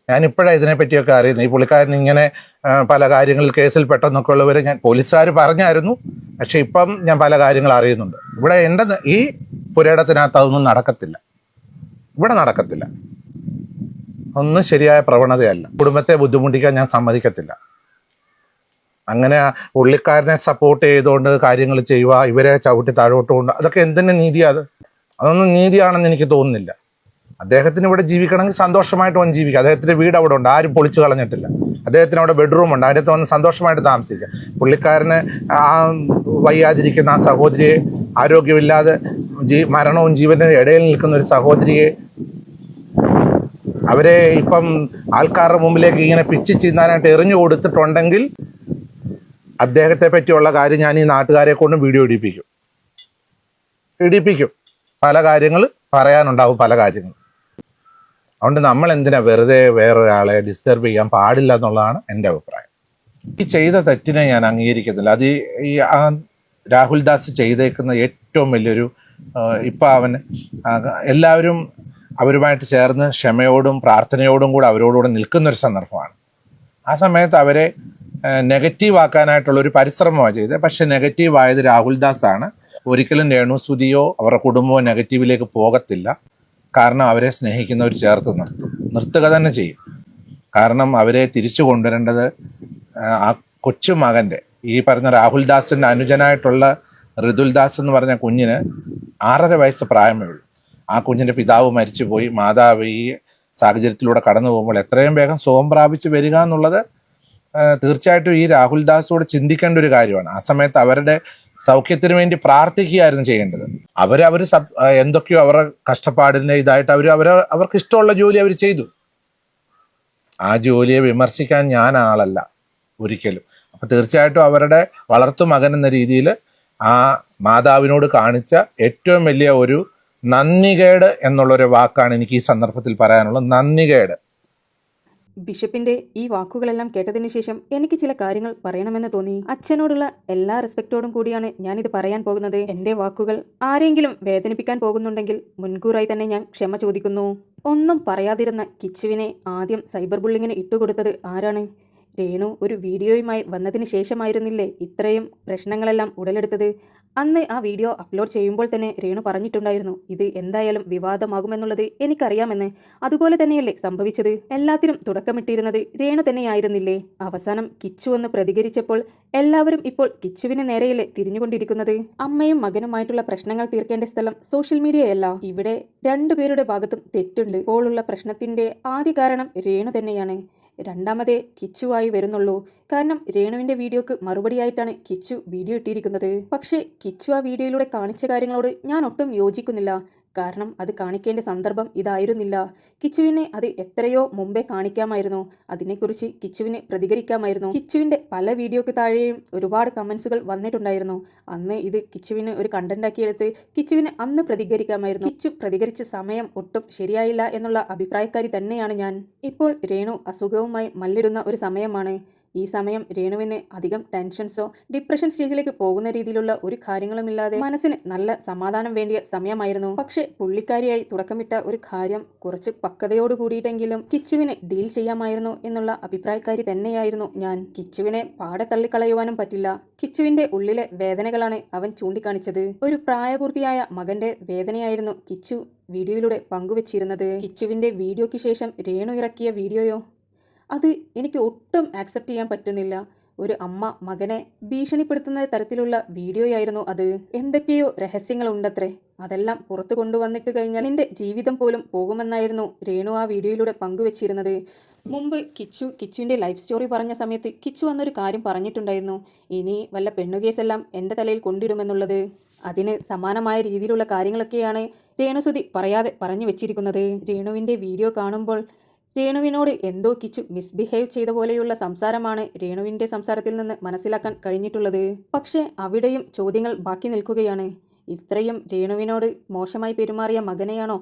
ഞാനിപ്പോഴാണ് ഇതിനെപ്പറ്റിയൊക്കെ അറിയുന്നത്. ഈ പുള്ളിക്കാരൻ ഇങ്ങനെ പല കാര്യങ്ങളിൽ കേസിൽ പെട്ടെന്നൊക്കെ ഉള്ളവർ ഞാൻ പോലീസുകാർ പറഞ്ഞായിരുന്നു. പക്ഷെ ഇപ്പം ഞാൻ പല കാര്യങ്ങൾ അറിയുന്നുണ്ട്. ഇവിടെ എൻ്റെ ഈ പുരയിടത്തിനകത്ത് അതൊന്നും നടക്കത്തില്ല. ഇവിടെ നടക്കത്തില്ല. ഒന്നും ശരിയായ പ്രവണതയല്ല. കുടുംബത്തെ ബുദ്ധിമുട്ടിക്കാൻ ഞാൻ സമ്മതിക്കത്തില്ല. അങ്ങനെ പുള്ളിക്കാരനെ സപ്പോർട്ട് ചെയ്തുകൊണ്ട് കാര്യങ്ങൾ ചെയ്യുക, ഇവരെ ചവിട്ടി താഴോട്ട് കൊണ്ട്, അതൊക്കെ എന്തിൻ്റെ നീതിയാണ്? അതൊന്നും നീതിയാണെന്ന് എനിക്ക് തോന്നുന്നില്ല. അദ്ദേഹത്തിന് ഇവിടെ ജീവിക്കണമെങ്കിൽ സന്തോഷമായിട്ട് വന്ന് ജീവിക്കുക. അദ്ദേഹത്തിൻ്റെ വീട് അവിടെ ഉണ്ട്, ആരും പൊളിച്ചു കളഞ്ഞിട്ടില്ല. അദ്ദേഹത്തിന് അവിടെ ബെഡ്റൂം ഉണ്ട്, അതിനകത്ത് വന്ന് സന്തോഷമായിട്ട് താമസിക്കുക. പുള്ളിക്കാരന് ആ വയ്യാതിരിക്കുന്ന ആ സഹോദരിയെ, ആരോഗ്യമില്ലാതെ മരണവും ജീവന്റെ ഇടയിൽ നിൽക്കുന്ന ഒരു സഹോദരിയെ, അവരെ ഇപ്പം ആൾക്കാരുടെ മുമ്പിലേക്ക് ഇങ്ങനെ പിച്ചി ചീന്താനായിട്ട് എറിഞ്ഞു കൊടുത്തിട്ടുണ്ടെങ്കിൽ അദ്ദേഹത്തെ പറ്റിയുള്ള കാര്യം ഞാൻ ഈ നാട്ടുകാരെ കൊണ്ട് വീഡിയോ ഇടിപ്പിക്കും. പല കാര്യങ്ങൾ പറയാനുണ്ടാവും, പല കാര്യങ്ങൾ. അതുകൊണ്ട് നമ്മൾ എന്തിനാ വെറുതെ വേറൊരാളെ ഡിസ്റ്റർബ് ചെയ്യാൻ പാടില്ല എന്നുള്ളതാണ് എൻ്റെ അഭിപ്രായം. ഈ ചെയ്ത തെറ്റിനെ ഞാൻ അംഗീകരിക്കുന്നില്ല. അത് ഈ രാഹുൽ ദാസ് ചെയ്തേക്കുന്ന ഏറ്റവും വലിയൊരു ഇപ്പം അവന് എല്ലാവരും അവരുമായിട്ട് ചേർന്ന് ക്ഷമയോടും പ്രാർത്ഥനയോടും കൂടെ അവരോടുകൂടെ നിൽക്കുന്നൊരു സന്ദർഭമാണ്. ആ സമയത്ത് അവരെ നെഗറ്റീവ് ആക്കാനായിട്ടുള്ളൊരു പരിശ്രമമാണ് ചെയ്തത്. പക്ഷെ നെഗറ്റീവ് ആയത് രാഹുൽ ദാസ് ആണ്. ഒരിക്കലും രേണുസുതിയോ അവരുടെ കുടുംബമോ നെഗറ്റീവിലേക്ക് പോകത്തില്ല. കാരണം അവരെ സ്നേഹിക്കുന്നവർ ചേർത്ത് നിർത്തുക തന്നെ ചെയ്യും. കാരണം അവരെ തിരിച്ചു കൊണ്ടുവരേണ്ടത് ആ കൊച്ചുമകൻ്റെ, ഈ പറഞ്ഞ രാഹുൽ ദാസിൻ്റെ അനുജനായിട്ടുള്ള ഋതുൽ ദാസ് എന്ന് പറഞ്ഞ കുഞ്ഞിന് 6.5 വയസ്സ് പ്രായമേ ഉള്ളൂ. ആ കുഞ്ഞിൻ്റെ പിതാവ് മരിച്ചുപോയി. മാതാവ് ഈ സാഹചര്യത്തിലൂടെ കടന്നു പോകുമ്പോൾ എത്രയും വേഗം സുഖം പ്രാപിച്ച് വരിക എന്നുള്ളത് തീർച്ചയായിട്ടും ഈ രാഹുൽ ദാസോട് ചിന്തിക്കേണ്ട ഒരു കാര്യമാണ്. ആ സമയത്ത് അവരുടെ സൗഖ്യത്തിന് വേണ്ടി പ്രാർത്ഥിക്കുകയായിരുന്നു ചെയ്യേണ്ടത്. അവർ എന്തൊക്കെയോ അവരുടെ കഷ്ടപ്പാടിൻ്റെ ഇതായിട്ട് അവർക്ക് ഇഷ്ടമുള്ള ജോലി അവർ ചെയ്തു. ആ ജോലിയെ വിമർശിക്കാൻ ഞാൻ ആളല്ല ഒരിക്കലും. അപ്പം തീർച്ചയായിട്ടും അവരുടെ വളർത്തുമകൻ എന്ന രീതിയിൽ ആ മാതാവിനോട് കാണിച്ച ഏറ്റവും വലിയ ഒരു നന്ദികേട് എന്നുള്ളൊരു വാക്കാണ് എനിക്ക് ഈ സന്ദർഭത്തിൽ പറയാനുള്ളത്. നന്ദികേട്. ബിഷപ്പിന്റെ ഈ വാക്കുകളെല്ലാം കേട്ടതിനു ശേഷം എനിക്ക് ചില കാര്യങ്ങൾ പറയണമെന്ന് തോന്നി. അച്ഛനോടുള്ള എല്ലാ റെസ്പെക്റ്റോടും കൂടിയാണ് ഞാനിത് പറയാൻ പോകുന്നത്. എന്റെ വാക്കുകൾ ആരെങ്കിലും വേദനിപ്പിക്കാൻ പോകുന്നുണ്ടെങ്കിൽ മുൻകൂറായി തന്നെ ഞാൻ ക്ഷമ ചോദിക്കുന്നു. ഒന്നും പറയാതിരുന്ന കിച്ചുവിനെ ആദ്യം സൈബർ ബുള്ളിങ്ങിന് ഇട്ടുകൊടുത്തത് ആരാണ്? രേണു ഒരു വീഡിയോയുമായി വന്നതിന് ശേഷമായിരുന്നില്ലേ ഇത്രയും പ്രശ്നങ്ങളെല്ലാം ഉടലെടുത്തത്? അന്ന് ആ വീഡിയോ അപ്ലോഡ് ചെയ്യുമ്പോൾ തന്നെ രേണു പറഞ്ഞിട്ടുണ്ടായിരുന്നു, ഇത് എന്തായാലും വിവാദമാകുമെന്നുള്ളത് എനിക്കറിയാമെന്ന്. അതുപോലെ തന്നെയല്ലേ സംഭവിച്ചത്? എല്ലാത്തിനും തുടക്കമിട്ടിരുന്നത് രേണു തന്നെയായിരുന്നില്ലേ? അവസാനം കിച്ചു ഒന്ന് പ്രതികരിച്ചപ്പോൾ എല്ലാവരും ഇപ്പോൾ കിച്ചുവിന് നേരെയല്ലേ തിരിഞ്ഞുകൊണ്ടിരിക്കുന്നത്? അമ്മയും മകനുമായിട്ടുള്ള പ്രശ്നങ്ങൾ തീർക്കേണ്ട സ്ഥലം സോഷ്യൽ മീഡിയയല്ല. ഇവിടെ രണ്ടുപേരുടെ ഭാഗത്തും തെറ്റുണ്ട്. ഇപ്പോഴുള്ള പ്രശ്നത്തിന്റെ ആദ്യ കാരണം രേണു തന്നെയാണ്. രണ്ടാമതേ കിച്ചുവായി വരുന്നുള്ളൂ. കാരണം രേണുവിന്റെ വീഡിയോക്ക് മറുപടിയായിട്ടാണ് കിച്ചു വീഡിയോ ഇട്ടിരിക്കുന്നത്. പക്ഷേ കിച്ചു ആ വീഡിയോയിലൂടെ കാണിച്ച കാര്യങ്ങളോട് ഞാൻ ഒട്ടും യോജിക്കുന്നില്ല. കാരണം അത് കാണിക്കേണ്ട സന്ദർഭം ഇതായിരുന്നില്ല. കിച്ചുവിനെ അത് എത്രയോ മുമ്പേ കാണിക്കാമായിരുന്നു. അതിനെക്കുറിച്ച് കിച്ചുവിന് പ്രതികരിക്കാമായിരുന്നു. കിച്ചുവിന്റെ പല വീഡിയോക്ക് താഴെയും ഒരുപാട് കമന്റ്സുകൾ വന്നിട്ടുണ്ടായിരുന്നു. അന്ന് ഇത് കിച്ചുവിന് ഒരു കണ്ടന്റാക്കി എടുത്ത് കിച്ചുവിന് അന്ന് പ്രതികരിക്കാമായിരുന്നു. കിച്ചു പ്രതികരിച്ച സമയം ഒട്ടും ശരിയായില്ല എന്നുള്ള അഭിപ്രായക്കാരി തന്നെയാണ് ഞാൻ. ഇപ്പോൾ രേണു അസുഖവുമായി മല്ലിടുന്ന ഒരു സമയമാണ്. ഈ സമയം രേണുവിന് അധികം ടെൻഷൻസോ ഡിപ്രഷൻ സ്റ്റേജിലേക്ക് പോകുന്ന രീതിയിലുള്ള ഒരു കാര്യങ്ങളുമില്ലാതെ മനസ്സിന് നല്ല സമാധാനം വേണ്ടിയ സമയമായിരുന്നു. പക്ഷെ പുള്ളിക്കാരിയായി തുടക്കമിട്ട ഒരു കാര്യം കുറച്ച് പക്വതയോട് കൂടിയിട്ടെങ്കിലും കിച്ചുവിനെ ഡീൽ ചെയ്യാമായിരുന്നു എന്നുള്ള അഭിപ്രായക്കാരി തന്നെയായിരുന്നു ഞാൻ. കിച്ചുവിനെ പാടെ തള്ളിക്കളയുവാനും പറ്റില്ല. കിച്ചുവിന്റെ ഉള്ളിലെ വേദനകളാണ് അവൻ ചൂണ്ടിക്കാണിച്ചത്. ഒരു പ്രായപൂർത്തിയായ മകന്റെ വേദനയായിരുന്നു കിച്ചു വീഡിയോയിലൂടെ പങ്കുവച്ചിരുന്നത്. കിച്ചുവിന്റെ വീഡിയോയ്ക്ക് ശേഷം രേണു ഇറക്കിയ വീഡിയോയോ, അത് എനിക്ക് ഒട്ടും ആക്സെപ്റ്റ് ചെയ്യാൻ പറ്റുന്നില്ല. ഒരു അമ്മ മകനെ ഭീഷണിപ്പെടുത്തുന്ന തരത്തിലുള്ള വീഡിയോയായിരുന്നു അത്. എന്തൊക്കെയോ രഹസ്യങ്ങളുണ്ടത്രേ. അതെല്ലാം പുറത്തു കൊണ്ടുവന്നിട്ട് കഴിഞ്ഞാൽ നിന്റെ ജീവിതം പോലും പോകുമെന്നായിരുന്നു രേണു ആ വീഡിയോയിലൂടെ പങ്കുവച്ചിരുന്നത്. മുമ്പ് കിച്ചുവിന്റെ ലൈഫ് സ്റ്റോറി പറഞ്ഞ സമയത്ത് കിച്ചു അന്നൊരു കാര്യം പറഞ്ഞിട്ടുണ്ടായിരുന്നു, ഇനി വല്ല പെണ്ണുകേസെല്ലാം എൻ്റെ തലയിൽ കൊണ്ടിടുമെന്നുള്ളത്. അതിന് സമാനമായ രീതിയിലുള്ള കാര്യങ്ങളൊക്കെയാണ് രേണുസുതി പറയാതെ പറഞ്ഞു വെച്ചിരിക്കുന്നത്. രേണുവിന്റെ വീഡിയോ കാണുമ്പോൾ രേണുവിനോട് എന്തോ കിച്ചു മിസ്ബിഹേവ് ചെയ്ത പോലെയുള്ള സംസാരമാണ് രേണുവിന്റെ സംസാരത്തിൽ നിന്ന് മനസ്സിലാക്കാൻ കഴിഞ്ഞിട്ടുള്ളത്. പക്ഷേ അവിടെയും ചോദ്യങ്ങൾ ബാക്കി നിൽക്കുകയാണ്. ഇത്രയും രേണുവിനോട് മോശമായി പെരുമാറിയ മകനെയാണോ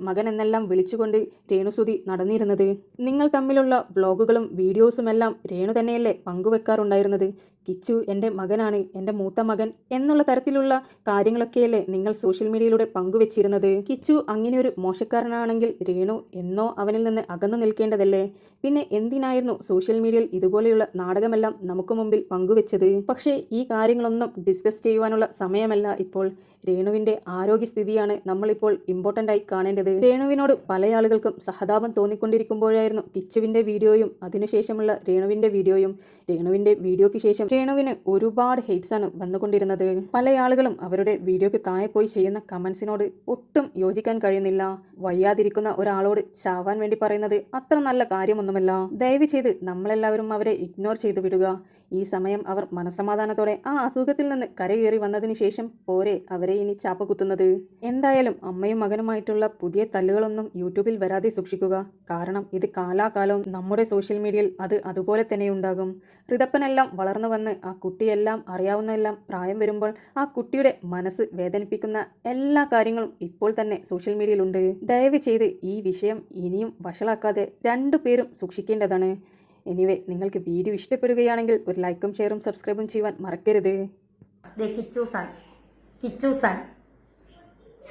മകൻ എന്നെല്ലാം വിളിച്ചുകൊണ്ട് രേണുസുതി നടന്നിരുന്നത്? നിങ്ങൾ തമ്മിലുള്ള വ്ളോഗുകളും വീഡിയോസുമെല്ലാം രേണു തന്നെയല്ലേ പങ്കുവെക്കാറുണ്ടായിരുന്നത്? കിച്ചു എൻ്റെ മകനാണ്, എൻ്റെ മൂത്ത മകൻ എന്നുള്ള തരത്തിലുള്ള കാര്യങ്ങളൊക്കെയല്ലേ നിങ്ങൾ സോഷ്യൽ മീഡിയയിലൂടെ പങ്കുവെച്ചിരുന്നത്? കിച്ചു അങ്ങനെയൊരു മോശക്കാരനാണെങ്കിൽ രേണു എന്നോ അവനിൽ നിന്ന് അകന്നു നിൽക്കേണ്ടതല്ലേ? പിന്നെ എന്തിനായിരുന്നു സോഷ്യൽ മീഡിയയിൽ ഇതുപോലെയുള്ള നാടകമെല്ലാം നമുക്ക് മുമ്പിൽ പങ്കുവെച്ചത്? പക്ഷേ ഈ കാര്യങ്ങളൊന്നും ഡിസ്കസ് ചെയ്യുവാനുള്ള സമയമല്ല ഇപ്പോൾ. രേണുവിന്റെ ആരോഗ്യസ്ഥിതിയാണ് നമ്മളിപ്പോൾ ഇമ്പോർട്ടൻ്റ് ആയി കാണേണ്ടത്. രേണുവിനോട് പല ആളുകൾക്കും സഹതാപം തോന്നിക്കൊണ്ടിരിക്കുമ്പോഴായിരുന്നു കിച്ചുവിന്റെ വീഡിയോയും അതിനുശേഷമുള്ള രേണുവിന്റെ വീഡിയോയും. രേണുവിന്റെ വീഡിയോയ്ക്ക് ശേഷം രേണുവിന് ഒരുപാട് ഹെയ്റ്റ്സ് ആണ് വന്നുകൊണ്ടിരുന്നത്. പല ആളുകളും അവരുടെ വീഡിയോയ്ക്ക് താഴെ പോയി ചെയ്യുന്ന കമന്റ്സിനോട് ഒട്ടും യോജിക്കാൻ കഴിയുന്നില്ല. വയ്യാതിരിക്കുന്ന ഒരാളോട് ചാവാൻ വേണ്ടി പറയുന്നത് അത്ര നല്ല കാര്യമൊന്നുമല്ല. ദയവ് ചെയ്ത് നമ്മളെല്ലാവരും അവരെ ഇഗ്നോർ ചെയ്തു വിടുക. ഈ സമയം അവർ മനസമാധാനത്തോടെ ആ അസുഖത്തിൽ നിന്ന് കരകയറി വന്നതിന് ശേഷം പോരെ അവരെ ഇനി ചാപ്പ കുത്തുന്നത്. എന്തായാലും അമ്മയും മകനുമായിട്ടുള്ള പുതിയ തല്ലുകളൊന്നും യൂട്യൂബിൽ വരാതെ സൂക്ഷിക്കുക. കാരണം ഇത് കാലാകാലവും നമ്മുടെ സോഷ്യൽ മീഡിയയിൽ അത് അതുപോലെ തന്നെ ഉണ്ടാകും. ഋതപ്പനെല്ലാം വളർന്നു വന്ന് ആ കുട്ടിയെല്ലാം അറിയാവുന്നതെല്ലാം പ്രായം വരുമ്പോൾ ആ കുട്ടിയുടെ മനസ്സ് വേദനിപ്പിക്കുന്ന എല്ലാ കാര്യങ്ങളും ഇപ്പോൾ തന്നെ സോഷ്യൽ മീഡിയയിലുണ്ട്. ദയവ് ചെയ്ത് ഈ വിഷയം ഇനിയും വഷളാക്കാതെ രണ്ടുപേരും സൂക്ഷിക്കേണ്ടതാണ്. എനിവേ, നിങ്ങൾക്ക് വീഡിയോ ഇഷ്ടപ്പെടുകയാണെങ്കിൽ ഒരു ലൈക്കും ഷെയറും സബ്സ്ക്രൈബും ചെയ്യുവാൻ മറക്കരുത്. കിച്ചൂസാൻ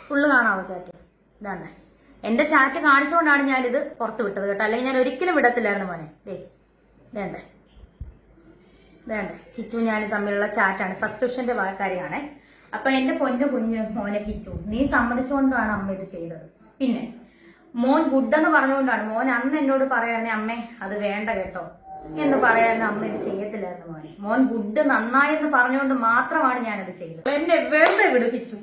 ഫുള്ള് കാണാവോ ചാറ്റ്? ഇതാണ് എൻ്റെ ചാറ്റ് കാണിച്ചുകൊണ്ടാണ് ഞാനിത് പുറത്ത് വിട്ടത് കേട്ടോ, അല്ലെങ്കിൽ ഞാൻ ഒരിക്കലും വിടത്തില്ലായിരുന്നു മോനെ. വേണ്ടേ കിച്ചു ഞാൻ തമ്മിലുള്ള ചാറ്റാണ്, സബ്സ്ക്രിപ്ഷന്റെ കാര്യമാണേ. അപ്പൊ എൻ്റെ പൊന്നു കുഞ്ഞു മോനെ കിച്ചു, നീ സമ്മതിച്ചുകൊണ്ടാണ് അമ്മ ഇത് ചെയ്തത്. പിന്നെ മോൻ ഗുഡെന്ന് പറഞ്ഞുകൊണ്ടാണ്. മോൻ അന്ന് എന്നോട് പറയായിരുന്നേ അമ്മേ അത് വേണ്ട കേട്ടോ എന്ന് പറയായിരുന്നു, അമ്മ ഇത് ചെയ്യത്തില്ലായിരുന്നു മോനെ. മോൻ ഗുഡ് നന്നായെന്ന് പറഞ്ഞുകൊണ്ട് മാത്രമാണ് ഞാനത് ചെയ്തത്. എന്നെ വെറുതെ വിട് കിച്ചു,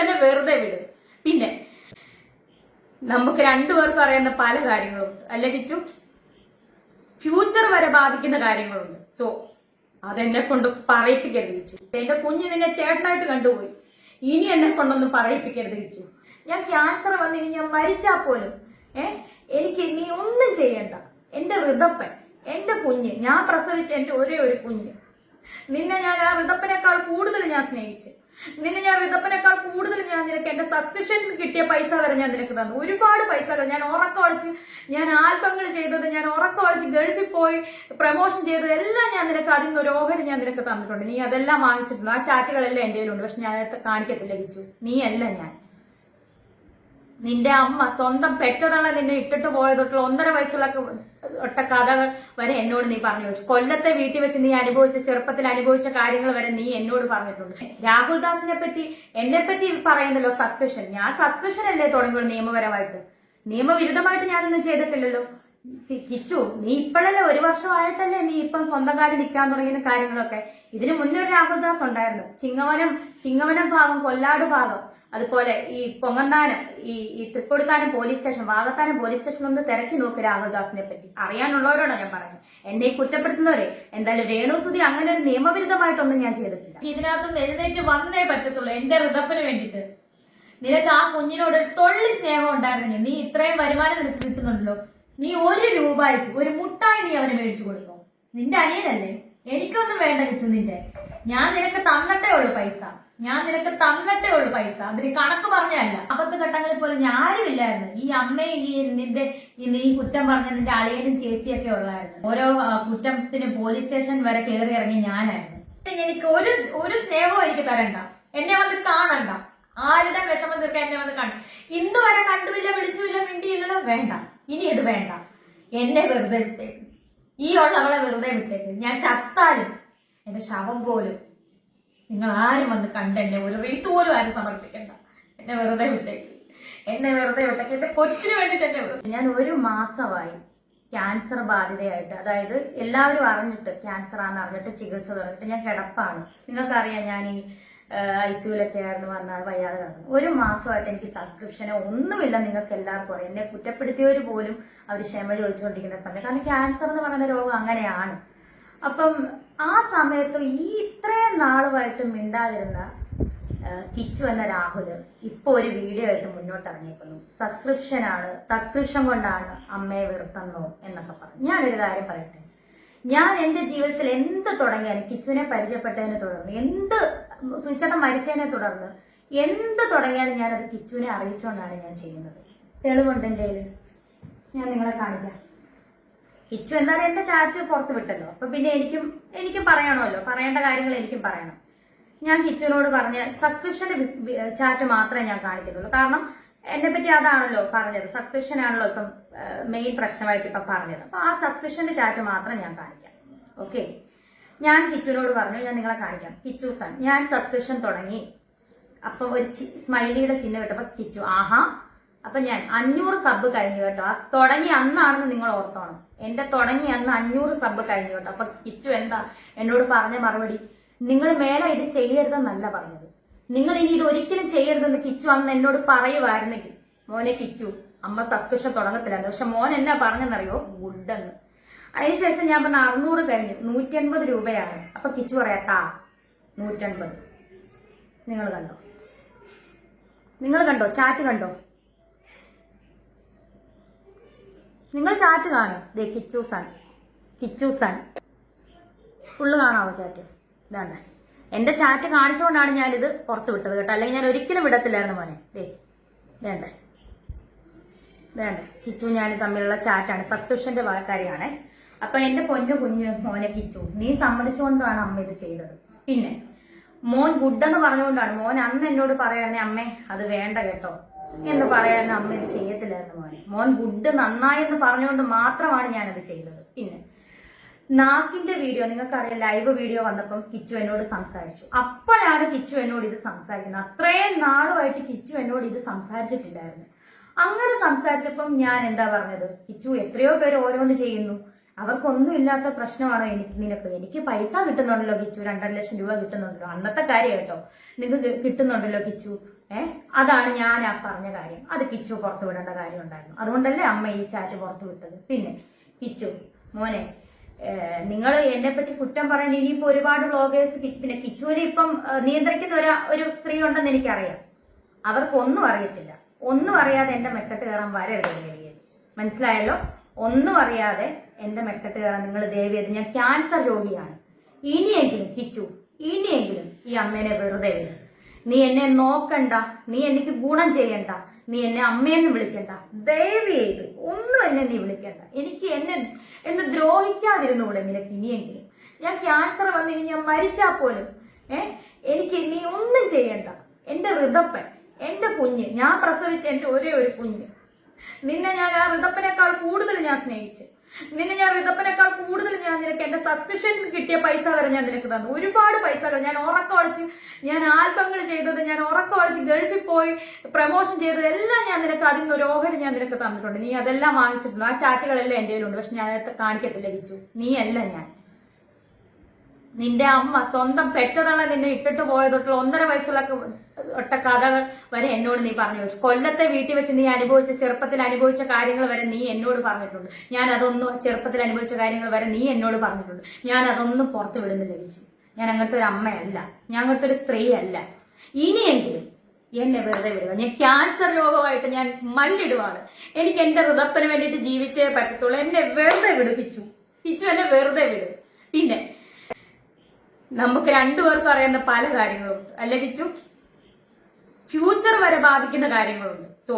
എന്നെ വെറുതെ വിട്. പിന്നെ നമുക്ക് രണ്ടുപേർക്കും അറിയുന്ന പല കാര്യങ്ങളുണ്ട് അല്ലെ കിച്ചു? ഫ്യൂച്ചർ വരെ ബാധിക്കുന്ന കാര്യങ്ങളുണ്ട്. സോ അതെന്നെ കൊണ്ട് പറയിപ്പിക്കരുത് കിച്ചു. എന്റെ കുഞ്ഞ് നിന്നെ ചേട്ടനായിട്ട് കണ്ടുപോയി, ഇനി എന്നെ കൊണ്ടൊന്നും പറയിപ്പിക്കരുത് കിച്ചു. ഞാൻ ക്യാൻസർ വന്നിനി ഞാൻ മരിച്ചാൽ പോലും എനിക്ക് നീ ഒന്നും ചെയ്യണ്ട. എന്റെ ഋതപ്പൻ, എന്റെ കുഞ്ഞ്, ഞാൻ പ്രസവിച്ച എന്റെ ഒരേ ഒരു കുഞ്ഞ്, നിന്നെ ഞാൻ ആ ഋതപ്പനേക്കാൾ കൂടുതൽ ഞാൻ സ്നേഹിച്ചു. നിന്നെ ഞാൻ റിതപ്പനേക്കാൾ കൂടുതൽ ഞാൻ നിനക്ക് എന്റെ സബ്സ്ക്രിപ്ഷനിൽ കിട്ടിയ പൈസ വരെ ഞാൻ നിനക്ക് തന്നു. ഒരുപാട് പൈസകൾ ഞാൻ ഉറക്കമളിച്ച്, ഞാൻ ആൽബങ്ങൾ ചെയ്തത്, ഞാൻ ഉറക്കമളിച്ച് ഗൾഫിൽ പോയി പ്രൊമോഷൻ ചെയ്തത് എല്ലാം ഞാൻ നിനക്ക് അതിൽ നിന്ന് ഒരു ഓഹരി ഞാൻ നിനക്ക് തന്നിട്ടുണ്ട്. നീ അതെല്ലാം വാങ്ങിച്ചിട്ടുണ്ട്. ആ ചാറ്റുകളെല്ലാം എന്റെ കയ്യിലുണ്ട്. പക്ഷെ ഞാൻ കാണിക്കത്തില്ല കിച്ചു. നീ അല്ല ഞാൻ. നിന്റെ അമ്മ സ്വന്തം പെറ്റതള്ള നിന്നെ ഇട്ടിട്ട് പോയതൊട്ടുള്ള 1.5 വയസ്സുള്ള ഒട്ട കഥകൾ വരെ എന്നോട് നീ പറഞ്ഞു വെച്ചു. കൊല്ലത്തെ വീട്ടിൽ വെച്ച് നീ അനുഭവിച്ച, ചെറുപ്പത്തിൽ അനുഭവിച്ച കാര്യങ്ങൾ വരെ നീ എന്നോട് പറഞ്ഞിട്ടുണ്ട്. രാഹുൽ ദാസിനെ പറ്റി, എന്നെ പറ്റി പറയുന്നല്ലോ സബ്സ്ക്രിപ്ഷൻ. ഞാൻ സബ്സ്ക്രിപ്ഷൻ അല്ലേ തുടങ്ങിയുള്ളൂ നിയമപരമായിട്ട്. നിയമവിരുദ്ധമായിട്ട് ഞാനൊന്നും ചെയ്തിട്ടില്ലല്ലോ. കിച്ചു, നീ ഇപ്പോഴല്ലേ 1 വർഷമായിട്ടല്ലേ നീ ഇപ്പം സ്വന്തം കാര്യം നിൽക്കാൻ തുടങ്ങിയ കാര്യങ്ങളൊക്കെ. ഇതിന് മുന്നേ ഒരു രാഹുൽ ദാസ് ഉണ്ടായിരുന്നു. ചിങ്ങവനം ഭാഗം, കൊല്ലാട് ഭാഗം, അതുപോലെ ഈ പൊങ്ങന്താനം, ഈ Thrikkodithanam police station, Vakathanam police station ഒന്ന് തിരക്കി നോക്ക് രാഹുൽദാസിനെ പറ്റി. അറിയാനുള്ളവരോടാണ് ഞാൻ പറയുന്നത്. എന്നെ കുറ്റപ്പെടുത്തുന്നവരെ. എന്തായാലും രേണുസുതി അങ്ങനെ ഒരു നിയമവിരുദ്ധമായിട്ടൊന്നും ഞാൻ ചെയ്തിട്ടില്ല. ഇതിനകത്തൊന്ന് എഴുന്നേറ്റ് വന്നേ പറ്റത്തുള്ളൂ എന്റെ ഋതപ്പിന് വേണ്ടിയിട്ട്. നിനക്ക് ആ കുഞ്ഞിനോട് ഒരു തൊള്ളി സ്നേഹം ഉണ്ടായിരുന്നെങ്കിൽ, നീ ഇത്രയും വരുമാനം നിനക്ക് കിട്ടുന്നുണ്ടല്ലോ, നീ 1 രൂപയ്ക്ക് ഒരു മുട്ടായി നീ അവന് മേടിച്ചു കൊടുക്കും. നിന്റെ അനിയനല്ലേ? എനിക്കൊന്നും വേണ്ട കിച്ചു നിന്റെ. ഞാൻ നിനക്ക് തന്നിട്ടേ ഉള്ളു പൈസ. അതിന് കണക്ക് പറഞ്ഞല്ല. ആപത്ത് ഘട്ടങ്ങളിൽ പോലും ഞാൻ ആരുമില്ലായിരുന്നു. ഈ അമ്മയും നീ കുറ്റം പറഞ്ഞ നിന്റെ അളിയനും ചേച്ചിയൊക്കെ ഉള്ളായിരുന്നു. ഓരോ കുറ്റത്തിന് പോലീസ് സ്റ്റേഷൻ വരെ കയറി ഇറങ്ങി ഞാനായിരുന്നു. എനിക്ക് ഒരു സ്നേഹവും എനിക്ക് തരണ്ട. എന്നെ വന്ന് കാണണ്ട. ആരുടെ വിഷമം തീർക്കാൻ എന്നെ വന്ന് കാണും. ഇന്ന് വരെ കണ്ടുമില്ല, വിളിച്ചുമില്ല, മിണ്ടിയില്ലല്ലോ. വേണ്ട, ഇനി ഇത് വേണ്ട. എന്നെ വെറുതെ വിട്ടേക്ക്. ഈ ഉള്ളവളെ വെറുതെ വിട്ടേക്ക്. ഞാൻ ചത്താലും എന്റെ ശവം പോലും നിങ്ങൾ ആരും വന്ന് കണ്ടെന്നെ ഒരു റീത്ത് പോലും ആരും സമർപ്പിക്കണ്ട. എന്നെ വെറുതെ വിട്ടേക്ക്. എന്റെ കൊച്ചിന് വേണ്ടിട്ട് എന്നെ. ഞാൻ 1 മാസമായി ക്യാൻസർ ബാധിതയായിട്ട്, അതായത് എല്ലാവരും അറിഞ്ഞിട്ട് ക്യാൻസർ ആണെന്ന് അറിഞ്ഞിട്ട് ചികിത്സ തുടങ്ങിയിട്ട് ഞാൻ കിടപ്പാണ്. നിങ്ങൾക്കറിയാം, ഞാൻ ഈ ICUലൊക്കെ ആയിരുന്നു വന്നാൽ വയ്യാതെ കിടന്നു. 1 മാസമായിട്ട് എനിക്ക് സബ്സ്ക്രിപ്ഷനോ ഒന്നുമില്ല. നിങ്ങൾക്ക് എല്ലാവർക്കും അറിയാം. എന്നെ കുറ്റപ്പെടുത്തിയവർ പോലും അവർ ക്ഷമ ചോദിച്ചുകൊണ്ടിരിക്കുന്ന സമയം. കാരണം ക്യാൻസർ എന്ന് പറയുന്ന രോഗം അങ്ങനെയാണ്. അപ്പം ആ സമയത്ത് ഈ ഇത്രയും നാളുമായിട്ട് മിണ്ടാതിരുന്ന കിച്ചു എന്ന രാഹുല് ഇപ്പൊ ഒരു വീഡിയോ ആയിട്ട് മുന്നോട്ട് ഇറങ്ങിയിരിക്കുന്നു. സബ്സ്ക്രിപ്ഷൻ കൊണ്ടാണ് അമ്മയെ വെറുത്തെന്നോ എന്നൊക്കെ പറഞ്ഞു. ഞാനൊരു കാര്യം പറയട്ടെ. ഞാൻ എന്റെ ജീവിതത്തിൽ എന്ത് തുടങ്ങിയാലും, കിച്ചുവിനെ പരിചയപ്പെട്ടതിനെ തുടർന്ന്, എന്ത് സുചേട്ടൻ മരിച്ചതിനെ തുടർന്ന് എന്ത് തുടങ്ങിയാലും ഞാനത് കിച്ചുവിനെ അറിയിച്ചുകൊണ്ടാണ് ഞാൻ ചെയ്യുന്നത്. തെളിവുണ്ട് എൻ്റെ കയ്യിൽ. ഞാൻ നിങ്ങളെ കാണിക്കാം. കിച്ചു എന്തായാലും എന്റെ ചാറ്റ് പുറത്ത് വിട്ടല്ലോ. അപ്പൊ പിന്നെ എനിക്കും പറയണമല്ലോ. പറയേണ്ട കാര്യങ്ങൾ എനിക്കും പറയണം. ഞാൻ കിച്ചുവിനോട് പറഞ്ഞ സബ്സ്ക്രിപ്ഷന്റെ ചാറ്റ് മാത്രമേ ഞാൻ കാണിക്കുന്നുള്ളൂ. കാരണം എന്നെ പറ്റി അതാണല്ലോ പറഞ്ഞത്. സബ്സ്ക്രിപ്ഷൻ ആണല്ലോ ഇപ്പം മെയിൻ പ്രശ്നമായിട്ട് ഇപ്പൊ പറഞ്ഞത്. അപ്പൊ ആ സബ്സ്ക്രിപ്ഷന്റെ ചാറ്റ് മാത്രം ഞാൻ കാണിക്കാം. ഓക്കെ, ഞാൻ കിച്ചുവിനോട് പറഞ്ഞു, ഞാൻ നിങ്ങളെ കാണിക്കാം. കിച്ചു സൺ, ഞാൻ സബ്സ്ക്രിപ്ഷൻ തുടങ്ങി. അപ്പൊ ഒരു സ്മൈലിയുടെ ചിഹ്നം ഇട്ടപ്പോ കിച്ചു ആഹാ. അപ്പൊ ഞാൻ 500 സബ് കഴിഞ്ഞു കേട്ടോ. ആ തുടങ്ങി അന്നാണെന്ന് നിങ്ങൾ ഓർത്തോണം. എന്റെ തുടങ്ങി അന്ന് 500 സബ് കഴിഞ്ഞു കേട്ടോ. അപ്പൊ കിച്ചു എന്താ എന്നോട് പറഞ്ഞ മറുപടി? നിങ്ങൾ മേലെ ഇത് ചെയ്യരുതെന്നല്ല പറഞ്ഞത്. നിങ്ങൾ ഇനി ഇത് ഒരിക്കലും ചെയ്യരുതെന്ന് കിച്ചു അന്ന് എന്നോട് പറയുമായിരുന്നെങ്കിൽ, മോനെ കിച്ചു അമ്മ സബ്സ്ക്രിപ്ഷൻ തുടങ്ങത്തില്ലായിരുന്നു. പക്ഷെ മോൻ എന്നാ പറഞ്ഞെന്നറിയോ? ഗുഡെന്ന്. അതിനുശേഷം ഞാൻ പറഞ്ഞ 600 കഴിഞ്ഞു, 180 രൂപയാണ്. അപ്പൊ കിച്ചു പറയാട്ടാ 180. നിങ്ങൾ കണ്ടോ? ചാറ്റ് കണ്ടോ? നിങ്ങൾ ചാറ്റ് കാണും. ദേ കിച്ചു സൺ ഫുള്ള് കാണാവോ ചാറ്റ്? ഇതാണ് എന്റെ ചാറ്റ് കാണിച്ചുകൊണ്ടാണ് ഞാനിത് പുറത്ത് വിട്ടത് കേട്ടോ. അല്ലെങ്കിൽ ഞാൻ ഒരിക്കലും വിടത്തില്ലായിരുന്നു മോനെ. വേണ്ടേ കിച്ചു ഞാൻ തമ്മിലുള്ള ചാറ്റാണ്. സബ്സ്ക്രിപ്ഷന്റെ കാര്യമാണ്. അപ്പൊ എന്റെ പൊന്നു കുഞ്ഞു മോനെ കിച്ചു, നീ സമ്മതിച്ചുകൊണ്ടാണ് അമ്മ ഇത് ചെയ്തത്. പിന്നെ മോൻ ഗുഡെന്ന് പറഞ്ഞുകൊണ്ടാണ്. മോൻ അന്ന് എന്നോട് പറയാനേ അമ്മേ അത് വേണ്ട കേട്ടോ എന്ന് പറയാനും അമ്മ ഇത് ചെയ്യത്തില്ലായിരുന്നു മോനെ. മോൻ ഗുഡ് നന്നായെന്ന് പറഞ്ഞുകൊണ്ട് മാത്രമാണ് ഞാനത് ചെയ്തത്. പിന്നെ നാക്കിന്റെ വീഡിയോ നിങ്ങൾക്കറിയാം, ലൈവ് വീഡിയോ വന്നപ്പം കിച്ചു എന്നോട് സംസാരിച്ചു. അപ്പോഴാണ് കിച്ചു എന്നോട് ഇത് സംസാരിക്കുന്നത്. അത്രയും നാളുമായിട്ട് കിച്ചു എന്നോട് ഇത് സംസാരിച്ചിട്ടില്ലായിരുന്നു. അങ്ങനെ സംസാരിച്ചപ്പം ഞാൻ എന്താ പറഞ്ഞത്? കിച്ചു, എത്രയോ പേര് ഓരോന്ന് ചെയ്യുന്നു, അവർക്കൊന്നും ഇല്ലാത്ത പ്രശ്നമാണോ എനിക്ക് പൈസ കിട്ടുന്നുണ്ടല്ലോ കിച്ചു, 2.5 ലക്ഷം രൂപ കിട്ടുന്നുണ്ടല്ലോ. അന്നത്തെ കാര്യം കേട്ടോ. നിങ്ങൾക്ക് കിട്ടുന്നുണ്ടല്ലോ കിച്ചു. അതാണ് ഞാൻ ആ പറഞ്ഞ കാര്യം. അത് കിച്ചു പുറത്തു വിടേണ്ട കാര്യം ഉണ്ടായിരുന്നു. അതുകൊണ്ടല്ലേ അമ്മ ഈ ചാറ്റ് പുറത്തു വിട്ടത്. പിന്നെ കിച്ചു മോനെ, നിങ്ങൾ എന്നെ പറ്റി കുറ്റം പറയാൻ ഇനിയിപ്പോ ഒരുപാട് വ്ളോഗേഴ്സ്, പിന്നെ കിച്ചുവിനെ ഇപ്പം നിയന്ത്രിക്കുന്ന ഒരു സ്ത്രീ ഉണ്ടെന്ന് എനിക്കറിയാം. അവർക്കൊന്നും അറിയത്തില്ല. ഒന്നും അറിയാതെ എന്റെ മെക്കെട്ട് കയറാൻ വരരുത് ദേവിയത്. മനസ്സിലായല്ലോ? ഒന്നും അറിയാതെ എന്റെ മെക്കെട്ട് കയറാൻ നിങ്ങൾ ദേവിയത്. ഞാൻ ക്യാൻസർ രോഗിയാണ്. ഇനിയെങ്കിലും കിച്ചു, ഈ അമ്മേനെ വെറുതെ വിടും. നീ എന്നെ നോക്കണ്ട, നീ എനിക്ക് ഗുണം ചെയ്യണ്ട, നീ എന്നെ അമ്മയെന്ന് വിളിക്കണ്ട, ദയവ് ചെയ്ത് ഒന്നും എന്നെ നീ വിളിക്കണ്ട. എനിക്ക് എന്നെ ദ്രോഹിക്കാതിരുന്നുകൂടെ നിനക്ക് ഇനിയെങ്കിലും? ഞാൻ ക്യാൻസർ വന്നിനി ഞാൻ മരിച്ചാ പോലും എനിക്ക് നീ ഒന്നും ചെയ്യണ്ട. എന്റെ ഋതപ്പൻ, എന്റെ കുഞ്ഞ്, ഞാൻ പ്രസവിച്ച എന്റെ ഒരേ ഒരു കുഞ്ഞ്, നിന്നെ ഞാൻ ആ ഋതപ്പനേക്കാൾ കൂടുതൽ ഞാൻ സ്നേഹിച്ചു. നിന്നെ ഞാൻ ഋതപ്പനേക്കാൾ കൂടുതൽ ഞാൻ നിനക്ക് എന്റെ സബ്സ്ക്രിപ്ഷൻ കിട്ടിയ പൈസ വരെ ഞാൻ നിനക്ക് തന്നു. ഒരുപാട് പൈസകൾ ഞാൻ ഉറക്കമടിച്ച്, ഞാൻ ആൽബങ്ങൾ ചെയ്തത്, ഞാൻ ഉറക്കമടിച്ച് ഗൾഫിൽ പോയി പ്രമോഷൻ ചെയ്തത് എല്ലാം ഞാൻ നിനക്ക് അതിൽ നിന്ന് ഒരു ഓഹരി ഞാൻ നിനക്ക് തന്നിട്ടുണ്ട്. നീ അതെല്ലാം വാങ്ങിച്ചിട്ടുണ്ട്. ആ ചാറ്റുകളെല്ലാം എന്റെ കയ്യിലുണ്ട്. പക്ഷെ ഞാൻ അതൊക്കെ കാണിക്കത്തില്ല കിച്ചു. നീ അല്ല ഞാൻ. നിന്റെ അമ്മ സ്വന്തം പെറ്റതള്ള നിന്നെ ഇട്ടിട്ട് പോയതൊട്ടുള്ള 1.5 വയസ്സുള്ള ഒട്ട കഥകൾ വരെ എന്നോട് നീ പറഞ്ഞു വെച്ചു. കൊല്ലത്തെ വീട്ടിൽ വെച്ച് നീ അനുഭവിച്ച, ചെറുപ്പത്തിൽ അനുഭവിച്ച കാര്യങ്ങൾ വരെ നീ എന്നോട് പറഞ്ഞിട്ടുണ്ട്. ഞാൻ അതൊന്നും, ചെറുപ്പത്തിൽ അനുഭവിച്ച കാര്യങ്ങൾ വരെ നീ എന്നോട് പറഞ്ഞിട്ടുണ്ട്. ഞാൻ അതൊന്നും പുറത്ത് വിടുന്നില്ല കിച്ചു. ഞാൻ അങ്ങനത്തെ ഒരു അമ്മയല്ല, ഞാൻ അങ്ങനത്തെ ഒരു സ്ത്രീ അല്ല. ഇനിയെങ്കിലും എന്നെ വെറുതെ വിടുക. ഞാൻ ക്യാൻസർ രോഗമായിട്ട് ഞാൻ മല്ലിടുവാണ്. എനിക്ക് എന്റെ ഹൃദയത്തിന് വേണ്ടിയിട്ട് ജീവിച്ചേ പറ്റത്തുള്ളൂ. എന്നെ വെറുതെ വിടുപ്പിച്ചു കിച്ചു, എന്നെ വെറുതെ വിട്. പിന്നെ നമുക്ക് രണ്ടുപേർക്കും അറിയുന്ന പല കാര്യങ്ങളുണ്ട് അല്ലെ കിച്ചു? ഫ്യൂച്ചർ വരെ ബാധിക്കുന്ന കാര്യങ്ങളുണ്ട്. സോ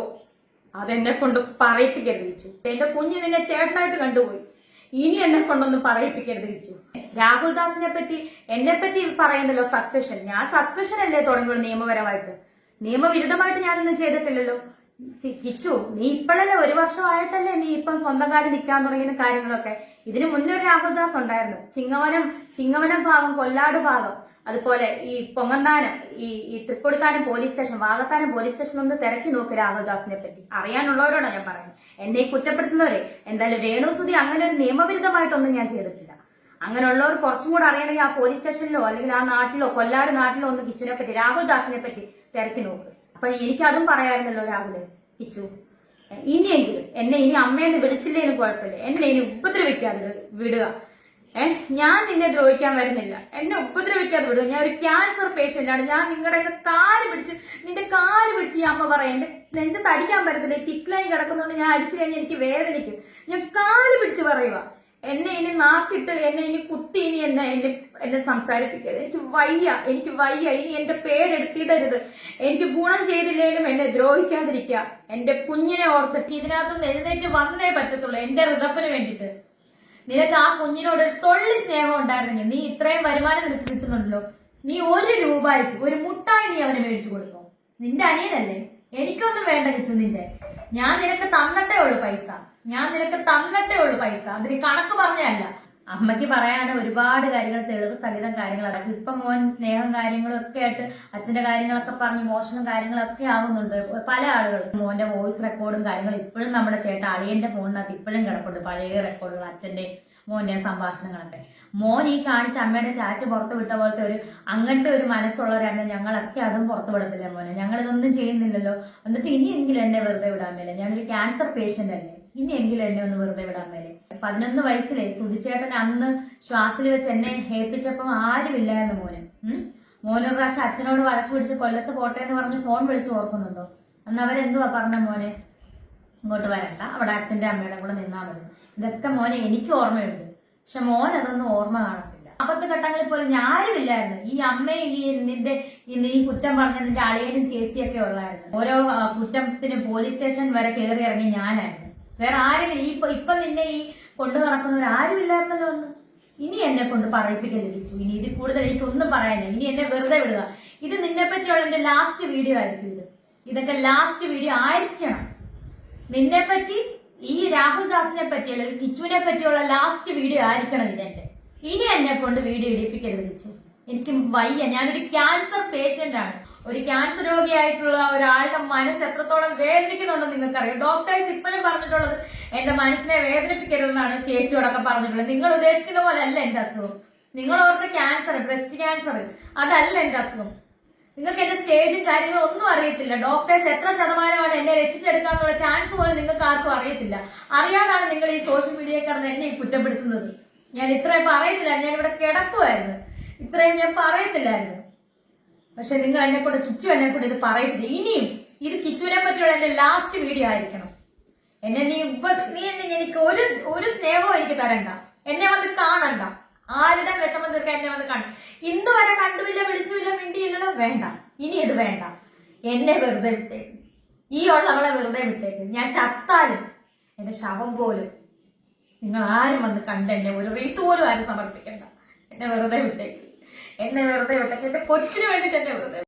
അതെന്നെ കൊണ്ട് പറയിപ്പിക്കരുത് കിച്ചു. എന്റെ കുഞ്ഞ് നിന്നെ ചേട്ടനായിട്ട് കണ്ടുപോയി. ഇനി എന്നെ കൊണ്ടൊന്നും പറയിപ്പിക്കരുത് കിച്ചു. രാഹുൽ ദാസിനെ പറ്റി, എന്നെ പറ്റി പറയുന്നല്ലോ സസ്പെൻഷൻ. ഞാൻ സസ്പെൻഷൻ അല്ലേ തുടങ്ങിയുള്ളൂ നിയമപരമായിട്ട്. നിയമവിരുദ്ധമായിട്ട് ഞാനൊന്നും ചെയ്തിട്ടില്ലല്ലോ കിച്ചു. നീ ഇപ്പോഴല്ലേ, 1 വർഷമായിട്ടല്ലേ നീ ഇപ്പം സ്വന്തം കാര്യം നിൽക്കാൻ തുടങ്ങിയ കാര്യങ്ങളൊക്കെ. ഇതിനു മുന്നേ ഒരു രാഹുൽ ദാസ് ഉണ്ടായിരുന്നു. ചിങ്ങവനം ഭാഗം, കൊല്ലാട് ഭാഗം, അതുപോലെ ഈ പൊങ്ങന്താനം, ഈ Thrikkodithanam police station, Vakathanam police station ഒന്ന് തിരക്കി നോക്ക് രാഹുൽ ദാസിനെ പറ്റി. അറിയാനുള്ളവരോടാണ് ഞാൻ പറയുന്നത്. എന്നെ ഈ കുറ്റപ്പെടുത്തുന്നവരെ. എന്തായാലും രേണുസുതി അങ്ങനെ ഒരു നിയമവിരുദ്ധമായിട്ടൊന്നും ഞാൻ ചെയ്തിട്ടില്ല. അങ്ങനെയുള്ളവർ കുറച്ചും കൂടെ അറിയണമെങ്കിൽ ആ പോലീസ് സ്റ്റേഷനിലോ അല്ലെങ്കിൽ ആ നാട്ടിലോ, കൊല്ലാട് നാട്ടിലോ ഒന്ന് കിച്ചുവിനെ പറ്റി, രാഹുൽ ദാസിനെ പറ്റി തിരക്കി നോക്ക്. അപ്പൊ എനിക്കതും പറയാമായിരുന്നല്ലോ രാഹുല്. കിച്ചു, ഇനിയെങ്കിലും എന്നെ ഇനി അമ്മയെന്ന് വിളിച്ചില്ലേലും കുഴപ്പമില്ല, എന്നെ ഇനി ഉപദ്രവിക്കാതെ വിടുക. ഞാൻ നിന്നെ ദ്രോഹിക്കാൻ വരുന്നില്ല. എന്നെ ഉപദ്രവിക്കാതെ വിടുക. ഞാൻ ഒരു ക്യാൻസർ പേഷ്യന്റ് ആണ്. ഞാൻ നിന്റെ കാല് പിടിച്ച് ഈ അമ്മ പറയാം, എന്റെ നെഞ്ചത്ത് അടിക്കാൻ പറ്റത്തില്ല, ടിക്ലൈൻ കിടക്കുന്നതുകൊണ്ട് ഞാൻ അടിച്ചു കഴിഞ്ഞാൽ എനിക്ക് വേദനിക്കും. ഞാൻ കാല് പിടിച്ച് പറയുക, എന്നെ ഇനി നാക്കിട്ട്, എന്നെ ഇനി കുത്തി, ഇനി എന്നെ സംസാരിപ്പിക്കരുത്. എനിക്ക് വയ്യ. ഇനി എന്റെ പേരെടുത്തിടരുത്. എനിക്ക് ഗുണം ചെയ്തില്ലേലും എന്നെ ദ്രോഹിക്കാതിരിക്കുക. എന്റെ കുഞ്ഞിനെ ഓർത്തിട്ട് ഇതിനകത്തുനിന്ന് എഴുന്നേറ്റ് വന്നേ പറ്റത്തുള്ളൂ എന്റെ ഋതപ്പന് വേണ്ടിയിട്ട്. നിനക്ക് ആ കുഞ്ഞിനോട് ഒരു തൊള്ളി സ്നേഹം ഉണ്ടായിരുന്നെങ്കിൽ, നീ ഇത്രയും വരുമാനം നിനക്ക് കിട്ടുന്നുണ്ടല്ലോ, നീ 1 രൂപയ്ക്ക് ഒരു മുട്ടായി നീ അവന് മേടിച്ചു കൊടുത്തോ? നിന്റെ അനിയനല്ലേ? എനിക്കൊന്നും വേണ്ട കിച്ചു നിന്റെ. ഞാൻ നിനക്ക് തന്നിട്ടേ ഉള്ളു പൈസ. അതിന് കണക്ക് പറഞ്ഞല്ല. അമ്മയ്ക്ക് പറയാണ്ട് ഒരുപാട് കാര്യങ്ങൾ, തെളിവ് സഹിതം കാര്യങ്ങൾ അടക്കും. ഇപ്പൊ മോൻ സ്നേഹം കാര്യങ്ങളും ഒക്കെ ആയിട്ട് അച്ഛന്റെ കാര്യങ്ങളൊക്കെ പറഞ്ഞ് മോശം കാര്യങ്ങളൊക്കെ ആകുന്നുണ്ട് പല ആളുകളും. മോന്റെ വോയിസ് റെക്കോർഡും കാര്യങ്ങളും ഇപ്പോഴും നമ്മുടെ ചേട്ടൻ അളിയന്റെ ഫോണിനകത്ത് ഇപ്പോഴും കിടപ്പുണ്ട്, പഴയ റെക്കോർഡുകൾ, അച്ഛന്റെ മോന്റെ സംഭാഷണങ്ങളൊക്കെ. മോൻ ഈ കാണിച്ച അമ്മയുടെ ചാറ്റ് പുറത്തു വിട്ട പോലത്തെ അങ്ങനത്തെ ഒരു മനസ്സുള്ളവരായിരുന്നു ഞങ്ങളൊക്കെ. അതും പുറത്തു വിടത്തില്ല മോനെ. ഞങ്ങൾ ഇതൊന്നും ചെയ്യുന്നില്ലല്ലോ. എന്നിട്ട് ഇനിയെങ്കിലും എന്നെ വെറുതെ വിടാൻ മേലെ. ഞാനൊരു ക്യാൻസർ പേഷ്യന്റ് അല്ലേ, ഇനിയെങ്കിലും എന്നെ ഒന്ന് വെറുതെ വിടാൻ മേലെ. 11 വയസ്സിലെ സുധിച്ചേട്ടൻ അന്ന് ശ്വാസിൽ വെച്ച് എന്നെ ഹേപ്പിച്ചപ്പം ആരുമില്ലായിരുന്നു മോനൊരു പ്രാവശ്യം അച്ഛനോട് വഴക്ക് പിടിച്ച് കൊല്ലത്ത് പോട്ടെ എന്ന് പറഞ്ഞ് ഫോൺ വിളിച്ച് ഓർക്കുന്നുണ്ടോ? അന്ന് അവരെന്തുവാ പറഞ്ഞ? മോനെ ഇങ്ങോട്ട് വരണ്ട, അവിടെ അച്ഛന്റെ അമ്മയുടെ കൂടെ നിന്നാ മതി. ഇതൊക്കെ മോനെ എനിക്ക് ഓർമ്മയുണ്ട്. പക്ഷെ മോൻ അതൊന്നും ഓർമ്മ കാണത്തില്ല. 40 ഘട്ടങ്ങളിൽ പോലും ഞാരുമില്ലായിരുന്നു. ഈ അമ്മയും നീ കുറ്റം പറഞ്ഞ നിന്റെ അളിയനും ചേച്ചിയൊക്കെ ഉള്ളായിരുന്നു. ഓരോ കുറ്റത്തിനും പോലീസ് സ്റ്റേഷൻ വരെ കയറി ഇറങ്ങി ഞാനായിരുന്നു. വേറെ ആരെങ്കിലും ഇപ്പൊ നിന്നെ ഈ കൊണ്ടു നടക്കുന്നവരാരും ഇല്ലായിരുന്നല്ലോ ഒന്ന്. ഇനി എന്നെ കൊണ്ട് പറയിപ്പിക്കൽ ലഭിച്ചു. ഇനി ഇതിൽ കൂടുതൽ എനിക്കൊന്നും പറയാനില്ല. ഇനി എന്നെ വെറുതെ വിടുക. ഇത് നിന്നെ പറ്റിയുള്ള എന്റെ ലാസ്റ്റ് വീഡിയോ ആയിരിക്കും. ഇതൊക്കെ ലാസ്റ്റ് വീഡിയോ ആയിരിക്കണം. നിന്നെ പറ്റി, ഈ രാഹുൽ ദാസിനെ പറ്റി അല്ലെങ്കിൽ കിച്ചുവിനെ പറ്റിയുള്ള ലാസ്റ്റ് വീഡിയോ ആയിരിക്കണം ഇതെന്റെ. ഇനി എന്നെ കൊണ്ട് വീഡിയോ ഇടിപ്പിക്കരുത് കിച്ചു. എനിക്ക് വയ്യ. ഞാനൊരു ക്യാൻസർ പേഷ്യന്റ് ആണ്. ഒരു ക്യാൻസർ രോഗിയായിട്ടുള്ള ഒരാളുടെ മനസ്സ് എത്രത്തോളം വേദനിക്കുന്നുണ്ടെന്ന് നിങ്ങൾക്കറിയാം. ഡോക്ടേഴ്സ് ഇപ്പോഴും പറഞ്ഞിട്ടുള്ളത് എന്റെ മനസ്സിനെ വേദനിപ്പിക്കരുതെന്നാണ് ചേച്ചിയോടൊക്കെ പറഞ്ഞിട്ടുള്ളത്. നിങ്ങൾ ഉദ്ദേശിക്കുന്ന പോലെ അല്ല എന്റെ അസുഖം. നിങ്ങൾ ഓർത്ത ക്യാൻസർ, ബ്രസ്റ്റ് ക്യാൻസർ, അതല്ല എന്റെ അസുഖം. നിങ്ങൾക്ക് എന്റെ സ്റ്റേജും കാര്യങ്ങളും ഒന്നും അറിയത്തില്ല. ഡോക്ടേഴ്സ് എത്ര ശതമാനമാണ് എന്നെ രക്ഷിച്ചെടുക്കാന്നുള്ള ചാൻസ് പോലും നിങ്ങൾക്ക് ആർക്കും അറിയത്തില്ല. അറിയാതാണ് നിങ്ങൾ ഈ സോഷ്യൽ മീഡിയയിൽ കിടന്ന് എന്നെ കുറ്റപ്പെടുത്തുന്നത്. ഞാൻ ഇത്രയും പറയത്തില്ല. ഞാൻ ഇവിടെ കിടക്കുമായിരുന്നു. ഇത്രയും ഞാൻ പറയത്തില്ലായിരുന്നു. പക്ഷെ നിങ്ങൾ എന്നെ കൊണ്ട്, കിച്ചു എന്നെ കൊണ്ട് ഇത് പറയിപ്പിച്ചു. ഇനിയും ഇത് കിച്ചുവിനെ പറ്റിയുള്ള എന്റെ ലാസ്റ്റ് വീഡിയോ ആയിരിക്കണം. നീ എനിക്ക് ഒരു സ്നേഹവും എനിക്ക് തരണ്ട. എന്നെ വന്ന് കാണണ്ട. ആരുടെ വിഷമം തീർക്കാൻ എന്നെ വന്ന് കാണും. ഇന്ന് വരെ കണ്ടുമില്ല, വിളിച്ചുമില്ല, മിണ്ടിയില്ലല്ലോ, വേണ്ട. ഇനി ഇത് വേണ്ട, എന്നെ വെറുതെ വിട്ടേക്ക്, ഈ ഉള്ളവളെ വെറുതെ വിട്ടേക്ക്. ഞാൻ ചത്താലും എന്റെ ശവം പോലും നിങ്ങൾ ആരും വന്ന് കണ്ട് എന്നെ ഒരു റീത്ത് പോലും ആരും സമർപ്പിക്കണ്ട. എന്നെ വെറുതെ വിട്ടേക്ക്, എന്നെ വെറുതെ വിട്ടേക്ക്. എന്റെ കൊച്ചിന് വേണ്ടിട്ട് എന്നെ വെറുതെ